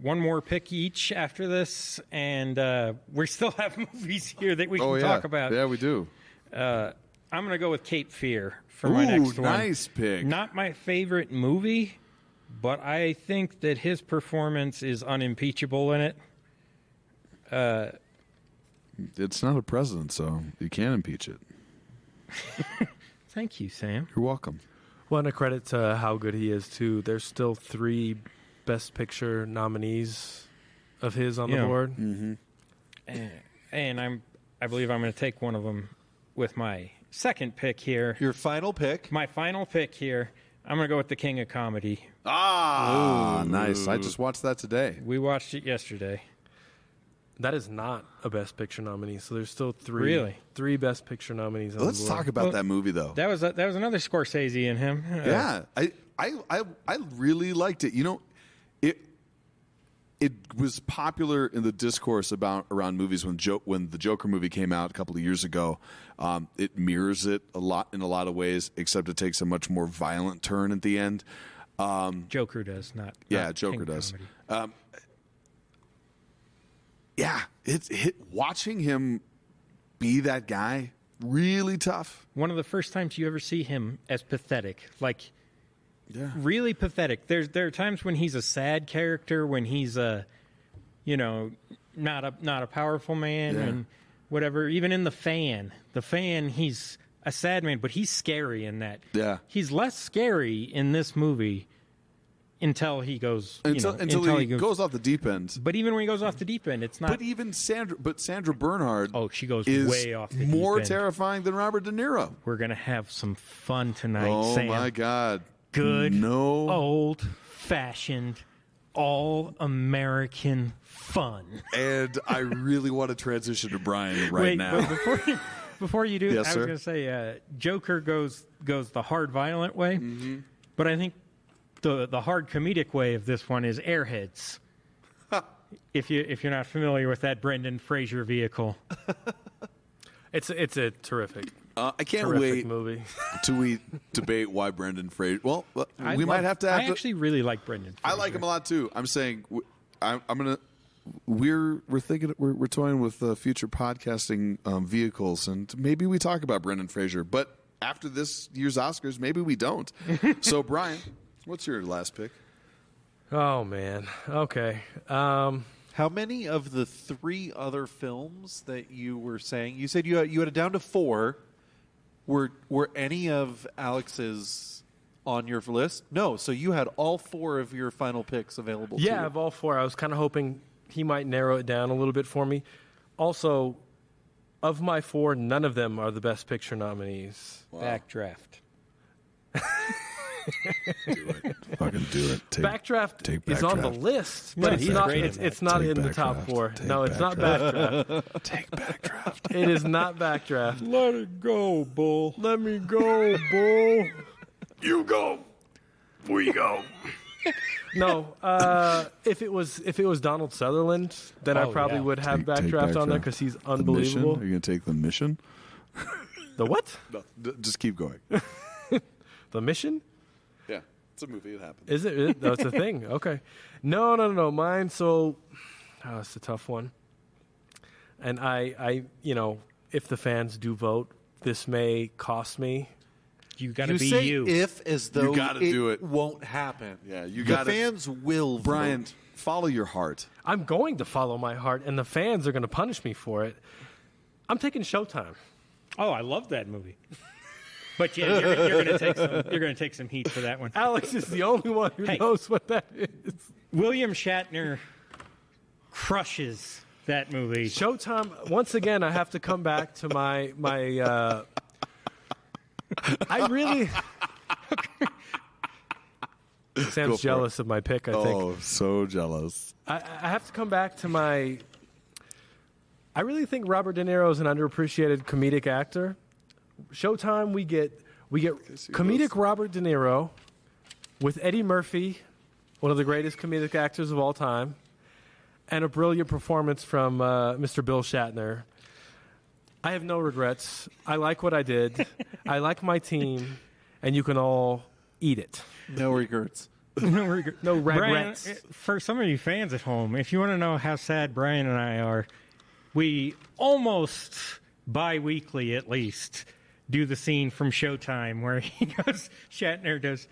Speaker 4: One more pick each after this, and we still have movies here that we can talk about.
Speaker 1: Yeah, we do.
Speaker 4: I'm going to go with Cape Fear for my next one.
Speaker 1: Nice pick.
Speaker 4: Not my favorite movie, but I think that his performance is unimpeachable in it.
Speaker 1: It's not a president, so you can't impeach it.
Speaker 4: Thank you, Sam.
Speaker 1: You're welcome.
Speaker 3: well, and a credit to how good he is too. There's still 3 Best Picture nominees of his on the board.
Speaker 4: And I believe I'm going to take one of them with my second pick here.
Speaker 5: Your final pick.
Speaker 4: My final pick here. I'm going to go with The King of Comedy.
Speaker 1: Nice. I just watched that today.
Speaker 4: We watched it yesterday.
Speaker 3: That is not a Best Picture nominee, so there's still 3.
Speaker 4: Really?
Speaker 3: 3 Best Picture nominees on
Speaker 1: Let's
Speaker 3: the board.
Speaker 1: talk about that movie, though.
Speaker 4: That was another Scorsese in him.
Speaker 1: Yeah, I really liked it. it was popular in the discourse around movies when the Joker movie came out a couple of years ago. It mirrors it a lot in a lot of ways, except it takes a much more violent turn at the end.
Speaker 4: Joker does not.
Speaker 1: Joker
Speaker 4: King
Speaker 1: does.
Speaker 4: Comedy.
Speaker 1: It's watching him be that guy really tough.
Speaker 4: One of the first times you ever see him as pathetic, like
Speaker 1: Yeah.
Speaker 4: really pathetic. There are times when he's a sad character, when he's not a powerful man
Speaker 1: Yeah.
Speaker 4: and whatever. Even in the fan, he's a sad man, but he's scary in that.
Speaker 1: Yeah.
Speaker 4: He's less scary in this movie until he goes
Speaker 1: Until he goes off the deep end.
Speaker 4: But even when he goes off the deep end, it's not.
Speaker 1: But even Sandra Bernhard.
Speaker 4: Oh, she goes
Speaker 1: is
Speaker 4: way off the
Speaker 1: more
Speaker 4: deep end.
Speaker 1: terrifying than Robert De Niro.
Speaker 4: We're gonna have some fun tonight,
Speaker 1: Oh
Speaker 4: Sam.
Speaker 1: my God!
Speaker 4: Good,
Speaker 1: No.
Speaker 4: old-fashioned, all-American fun.
Speaker 1: And I really want to transition to Brian right
Speaker 4: Wait,
Speaker 1: now.
Speaker 4: but before you do,
Speaker 1: Yes,
Speaker 4: I was
Speaker 1: sir.
Speaker 4: going to say Joker goes the hard, violent way,
Speaker 1: Mm-hmm.
Speaker 4: but I think the hard comedic way of this one is Airheads. If you're not familiar with that Brendan Fraser vehicle,
Speaker 3: It's a terrific,
Speaker 1: I can't
Speaker 3: terrific
Speaker 1: wait
Speaker 3: movie.
Speaker 1: till we debate why Brendan Fraser. Well,
Speaker 4: I
Speaker 1: might have to.
Speaker 4: I actually really like Brendan Fraser.
Speaker 1: I like him a lot too. I'm saying I'm gonna. We're thinking we're toying with future podcasting vehicles, and maybe we talk about Brendan Fraser. But after this year's Oscars, maybe we don't. So, Brian, what's your last pick?
Speaker 3: Oh man. Okay.
Speaker 5: How many of the 3 other films that you were saying? You said you had it down to 4. Were any of Alex's on your list? No. So you had all 4 of your final picks available.
Speaker 3: Yeah,
Speaker 5: to you.
Speaker 3: of all 4, I was kind of hoping he might narrow it down a little bit for me. Also, of my 4, none of them are the Best Picture nominees.
Speaker 4: Backdraft.
Speaker 1: Do it. Fucking do it.
Speaker 3: Backdraft
Speaker 1: take
Speaker 3: is on the
Speaker 1: Backdraft.
Speaker 3: list, but
Speaker 4: Yeah,
Speaker 3: it's
Speaker 4: he's
Speaker 3: not.
Speaker 4: great
Speaker 3: It's,
Speaker 4: in
Speaker 3: it's not
Speaker 1: Take
Speaker 3: in the top
Speaker 1: Backdraft.
Speaker 3: 4.
Speaker 1: Take
Speaker 3: No, it's not Backdraft.
Speaker 1: Take Backdraft.
Speaker 3: It is not Backdraft.
Speaker 4: Let it go, Bull.
Speaker 3: Let me go, bull.
Speaker 1: You go. We go.
Speaker 3: No, if it was Donald Sutherland, then I
Speaker 4: Oh,
Speaker 3: probably
Speaker 4: yeah.
Speaker 3: would have
Speaker 1: Take
Speaker 3: Backdraft on there
Speaker 1: Backdraft.
Speaker 3: because he's
Speaker 1: The Mission?
Speaker 3: unbelievable.
Speaker 1: Are you gonna take The Mission?
Speaker 3: The what?
Speaker 1: No, just keep going.
Speaker 3: The Mission?
Speaker 1: Yeah, it's a movie. It happened.
Speaker 3: Is it? No, it's a thing. Okay. No. Mine. So, it's a tough one. And I, if the fans do vote, this may cost me.
Speaker 4: You got to
Speaker 5: You
Speaker 4: be
Speaker 5: say
Speaker 4: you.
Speaker 5: if as though
Speaker 1: gotta do it.
Speaker 5: won't happen.
Speaker 1: Yeah, you
Speaker 5: the
Speaker 1: gotta-
Speaker 5: fans will
Speaker 1: Brian,
Speaker 5: vote.
Speaker 1: follow your heart.
Speaker 3: I'm going to follow my heart, and the fans are going to punish me for it. I'm taking Showtime.
Speaker 4: Oh, I love that movie. But yeah, you're going to take some heat for that one.
Speaker 3: Alex is the only one who
Speaker 4: Hey.
Speaker 3: knows what that is.
Speaker 4: William Shatner crushes that movie.
Speaker 3: Showtime. Once again, I have to come back to my. I really.
Speaker 1: Go
Speaker 3: Sam's
Speaker 1: for
Speaker 3: jealous of my pick. I think.
Speaker 1: Oh, so jealous.
Speaker 3: I have to come back to my. I really think Robert De Niro is an underappreciated comedic actor. Showtime, we get comedic Robert De Niro with Eddie Murphy, one of the greatest comedic actors of all time, and a brilliant performance from Mr. Bill Shatner. I have no regrets. I like what I did. I like my team, and you can all eat it.
Speaker 5: No regrets.
Speaker 3: No
Speaker 4: Brian,
Speaker 3: regrets.
Speaker 4: for some of you fans at home, if you want to know how sad Brian and I are, we almost bi-weekly at least do the scene from Showtime where Shatner does,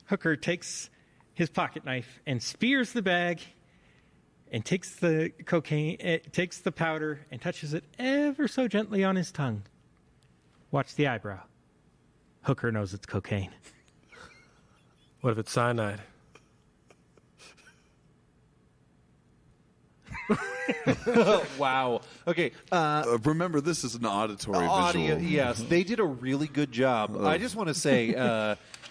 Speaker 4: Hooker takes his pocket knife and spears the bag and takes the cocaine, takes the powder and touches it ever so gently on his tongue. Watch the eyebrow. Hooker knows it's cocaine.
Speaker 3: What if it's cyanide?
Speaker 5: Wow. Okay.
Speaker 1: Remember, this is an auditory
Speaker 5: Audio,
Speaker 1: visual.
Speaker 5: yes, they did a really good job. I just want to say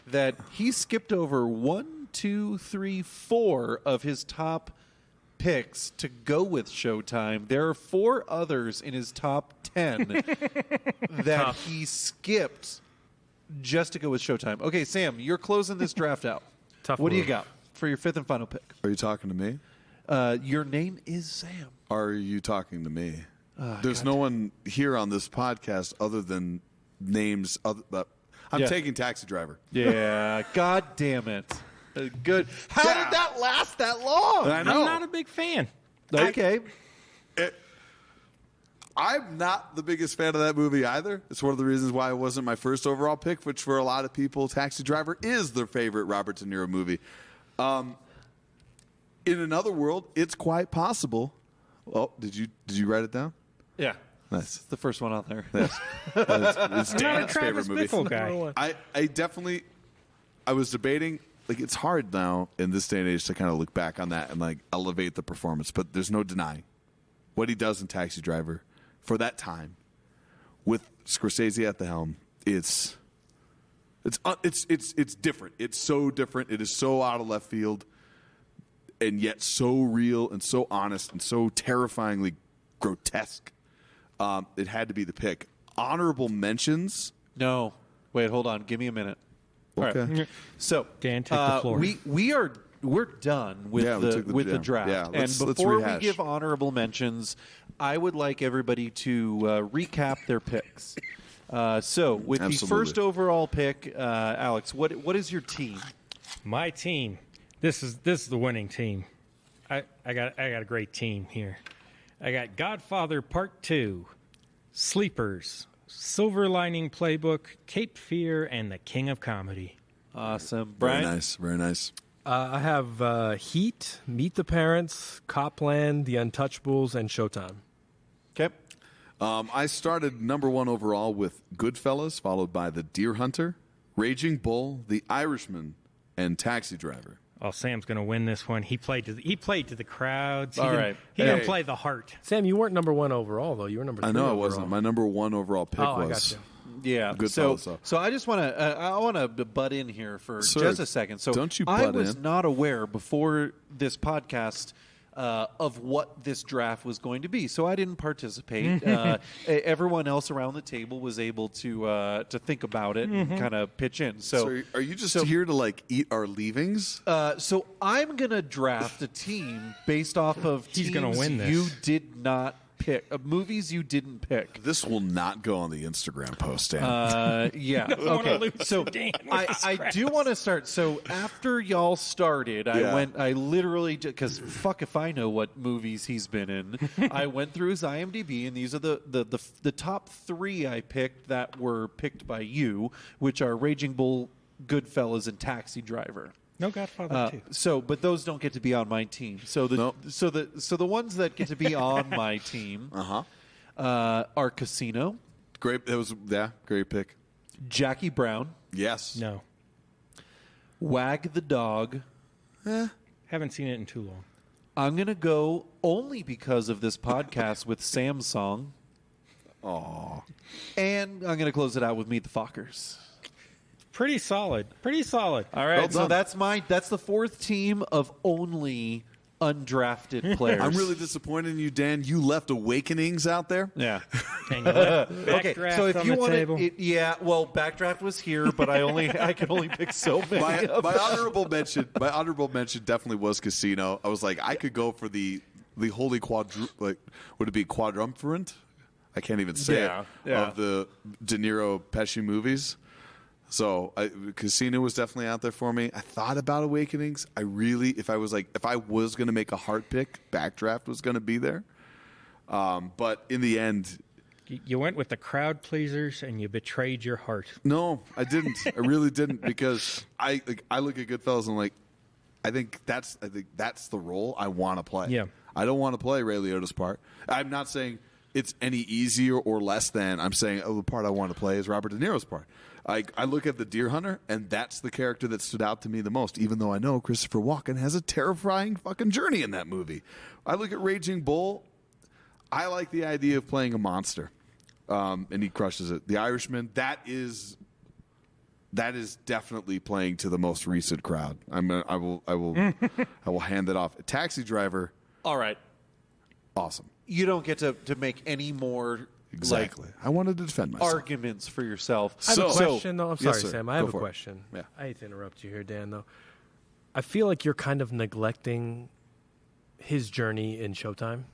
Speaker 5: that he skipped over 1, 2, 3, 4 of his top picks to go with Showtime. There are 4 others in his top 10 that he skipped just to go with Showtime. Okay, Sam, you're closing this draft out.
Speaker 3: Tough
Speaker 5: What do you
Speaker 3: move.
Speaker 5: got for your 5th and final pick?
Speaker 1: Are you talking to me?
Speaker 5: Your name is Sam.
Speaker 1: Are you talking to me? There's no one here on this podcast other than names. I'm taking Taxi Driver.
Speaker 5: Yeah, God damn it. Good. How
Speaker 1: Yeah.
Speaker 5: did that last that long?
Speaker 1: I know.
Speaker 4: I'm not a big fan.
Speaker 5: Okay.
Speaker 1: I'm not the biggest fan of that movie either. It's one of the reasons why it wasn't my first overall pick, which for a lot of people, Taxi Driver is their favorite Robert De Niro movie. In another world, it's quite possible. Oh, did you write it down?
Speaker 5: Yeah.
Speaker 1: Nice.
Speaker 5: It's the first one out there.
Speaker 1: Yes. It's
Speaker 4: I'm not a
Speaker 1: Dan's
Speaker 4: Travis
Speaker 1: favorite movie.
Speaker 4: Bickle guy.
Speaker 1: I was debating, like, it's hard now in this day and age to kind of look back on that and like elevate the performance, but there's no denying what he does in Taxi Driver for that time with Scorsese at the helm. It's different. It's so different. It is so out of left field, and yet so real and so honest and so terrifyingly grotesque. It had to be the pick. Honorable mentions.
Speaker 5: No. Wait, hold on. Give me a minute. All right.
Speaker 1: Okay.
Speaker 5: So,
Speaker 4: Dan, take the floor.
Speaker 5: We're done with
Speaker 1: Yeah, we took
Speaker 5: the draft.
Speaker 1: yeah,
Speaker 5: And
Speaker 1: let's
Speaker 5: before we
Speaker 1: rehash.
Speaker 5: give honorable mentions, I would like everybody to recap their picks. So, with the
Speaker 1: Absolutely.
Speaker 5: first overall pick, Alex, what is your team?
Speaker 4: My team. This is the winning team. I got a great team here. I got Godfather Part 2, Sleepers, Silver Lining Playbook, Cape Fear, and The King of Comedy.
Speaker 5: Awesome,
Speaker 1: Very
Speaker 5: Brian.
Speaker 1: nice. Very nice.
Speaker 3: I have Heat, Meet the Parents, Copland, The Untouchables, and Showtime.
Speaker 5: Okay.
Speaker 1: I started number one overall with Goodfellas, followed by The Deer Hunter, Raging Bull, The Irishman, and Taxi Driver.
Speaker 4: Oh, Sam's going to win this one. He played to the crowds. He
Speaker 5: All
Speaker 4: didn't-
Speaker 5: right.
Speaker 4: He
Speaker 1: Hey.
Speaker 4: didn't play the heart.
Speaker 3: Sam, you weren't number one overall, though. You were number three
Speaker 1: I know I
Speaker 3: overall.
Speaker 1: wasn't. My number one overall pick
Speaker 3: Oh, I
Speaker 1: was.
Speaker 3: got you.
Speaker 5: Yeah.
Speaker 1: Goodfellas,
Speaker 5: So,
Speaker 1: so.
Speaker 5: I just want to I want to butt in here for
Speaker 1: Sir,
Speaker 5: just a second. So
Speaker 1: don't you
Speaker 5: I
Speaker 1: butt
Speaker 5: was
Speaker 1: in.
Speaker 5: not aware before this podcast of what this draft was going to be, so I didn't participate. Everyone else around the table was able to think about it and kind of pitch in.
Speaker 1: So are you just here to like eat our leavings?
Speaker 5: So I'm gonna draft a team based off of
Speaker 4: He's
Speaker 5: teams
Speaker 4: gonna win this.
Speaker 5: you did not pick, movies you didn't pick.
Speaker 1: This will not go on the Instagram post, Dan.
Speaker 5: Yeah.
Speaker 4: wanna
Speaker 5: Okay.
Speaker 4: lose
Speaker 5: So
Speaker 4: to Dan with
Speaker 5: I
Speaker 4: his
Speaker 5: do
Speaker 4: drafts.
Speaker 5: want to start. So after y'all started,
Speaker 1: Yeah.
Speaker 5: I literally, because fuck if I know what movies he's been in. I went through his IMDb, and these are the top three I picked that were picked by you, which are Raging Bull, Goodfellas, and Taxi Driver.
Speaker 4: No Godfather 2.
Speaker 5: So, but those don't get to be on my team. So
Speaker 1: Nope.
Speaker 5: so the ones that get to be on my team are Casino,
Speaker 1: Great. It was great pick.
Speaker 5: Jackie Brown,
Speaker 1: Yes.
Speaker 4: No.
Speaker 5: Wag the Dog.
Speaker 4: Haven't seen it in too long.
Speaker 5: I'm gonna go only because of this podcast with Sam's song.
Speaker 1: Aw.
Speaker 5: And I'm gonna close it out with Meet the Fockers.
Speaker 4: Pretty solid. Pretty solid.
Speaker 5: All right,
Speaker 1: Well
Speaker 5: so
Speaker 1: done.
Speaker 5: that's the fourth team of only undrafted players.
Speaker 1: I'm really disappointed in you, Dan. You left Awakenings out there.
Speaker 5: yeah.
Speaker 4: And you left
Speaker 5: Okay,
Speaker 4: Backdraft
Speaker 5: so if
Speaker 4: on
Speaker 5: you
Speaker 4: the
Speaker 5: want
Speaker 4: table.
Speaker 5: well, Backdraft was here, but I can only pick so many.
Speaker 1: My honorable mention definitely was Casino. I was like, I could go for the holy would it be quadrumvirate? I can't even say
Speaker 5: Yeah,
Speaker 1: it
Speaker 5: yeah.
Speaker 1: of the De Niro Pesci movies. So Casino was definitely out there for me. I thought about Awakenings. If I was going to make a heart pick, Backdraft was going to be there. But in the end,
Speaker 4: You went with the crowd pleasers and you betrayed your heart.
Speaker 1: no, I didn't. I really didn't, because I look at Goodfellas and I think that's the role I want to play.
Speaker 4: Yeah.
Speaker 1: I don't want to play Ray Liotta's part. I'm not saying it's any easier or less than. I'm saying the part I want to play is Robert De Niro's part. I look at The Deer Hunter, and that's the character that stood out to me the most, even though I know Christopher Walken has a terrifying fucking journey in that movie. I look at Raging Bull. I like the idea of playing a monster, and he crushes it. The Irishman, that is definitely playing to the most recent crowd. I will hand it off. Taxi Driver,
Speaker 5: All right,
Speaker 1: awesome.
Speaker 5: you don't get to make any more
Speaker 1: Exactly. I wanted to defend myself.
Speaker 5: arguments for yourself.
Speaker 3: I have a
Speaker 1: So-
Speaker 3: question, though. I'm
Speaker 1: Yes,
Speaker 3: sorry,
Speaker 1: sir.
Speaker 3: Sam. I
Speaker 1: Go
Speaker 3: have a
Speaker 1: for it.
Speaker 3: question.
Speaker 1: Yeah.
Speaker 3: I hate to interrupt you here, Dan, though. I feel like you're kind of neglecting his journey in Showtime?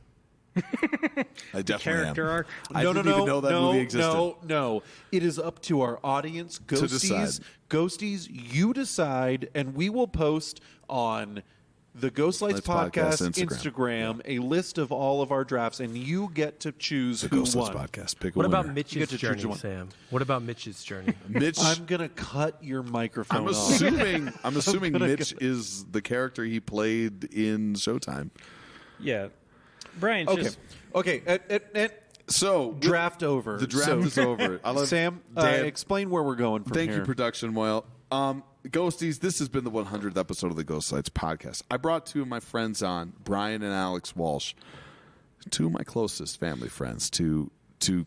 Speaker 1: I definitely
Speaker 4: Character
Speaker 1: am.
Speaker 4: arc.
Speaker 1: I didn't even know that movie existed.
Speaker 5: No. It is up to our audience, Ghosties.
Speaker 1: decide.
Speaker 5: Ghosties, you decide, and we will post on the Ghost Lights
Speaker 1: Lights
Speaker 5: Podcast
Speaker 1: Podcast
Speaker 5: Instagram a list of all of our drafts, and you get to choose
Speaker 1: The
Speaker 5: who
Speaker 1: Ghost Lights
Speaker 5: won.
Speaker 1: Podcast. Pick a
Speaker 3: What
Speaker 1: winner.
Speaker 3: about
Speaker 5: You
Speaker 3: Mitch's
Speaker 5: get to choose
Speaker 3: journey,
Speaker 5: one.
Speaker 3: Sam? What about Mitch's journey?
Speaker 1: Mitch?
Speaker 5: I'm gonna cut your microphone
Speaker 1: I'm
Speaker 5: off.
Speaker 1: assuming. I'm assuming
Speaker 5: gonna
Speaker 1: Mitch is the character he played in Showtime.
Speaker 4: Yeah. Brian,
Speaker 5: Okay.
Speaker 4: just
Speaker 5: Okay.
Speaker 1: So
Speaker 5: Draft over.
Speaker 1: The draft
Speaker 5: So-
Speaker 1: is over. I love
Speaker 5: Sam,
Speaker 1: Dan,
Speaker 5: explain where we're going from
Speaker 1: Thank
Speaker 5: here.
Speaker 1: you, production Moyle. Ghosties, this has been the 100th episode of the Ghost Lights podcast. I brought two of my friends on, Brian and Alex Walsh, two of my closest family friends, to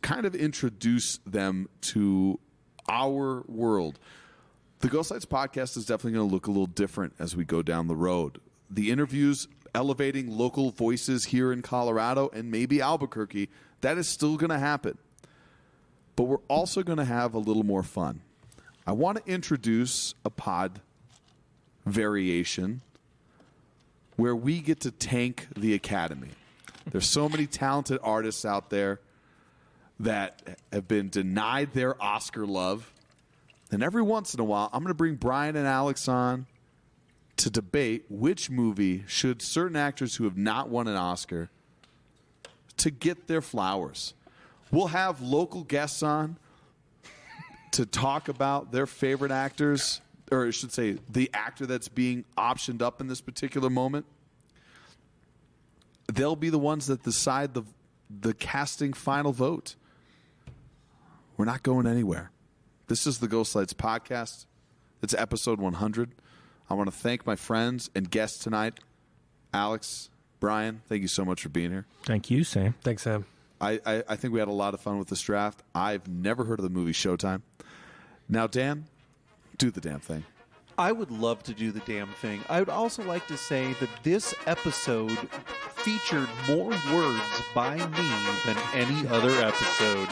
Speaker 1: kind of introduce them to our world. The Ghost Lights podcast is definitely going to look a little different as we go down the road. The interviews elevating local voices here in Colorado and maybe Albuquerque, that is still going to happen. But we're also going to have a little more fun. I want to introduce a pod variation where we get to tank the Academy. There's so many talented artists out there that have been denied their Oscar love. And every once in a while, I'm going to bring Brian and Alex on to debate which movie should certain actors who have not won an Oscar to get their flowers. We'll have local guests on to talk about their favorite actors, or I should say the actor that's being optioned up in this particular moment. They'll be the ones that decide the casting final vote. We're not going anywhere. This is the Ghost Lights podcast. It's episode 100. I want to thank my friends and guests tonight. Alex, Brian, thank you so much for being here.
Speaker 4: thank you, Sam.
Speaker 3: Thanks, Sam.
Speaker 1: I think we had a lot of fun with this draft. I've never heard of the movie Showtime. Now, Dan, do the damn thing.
Speaker 5: I would love to do the damn thing. I would also like to say that this episode featured more words by me than any other episode.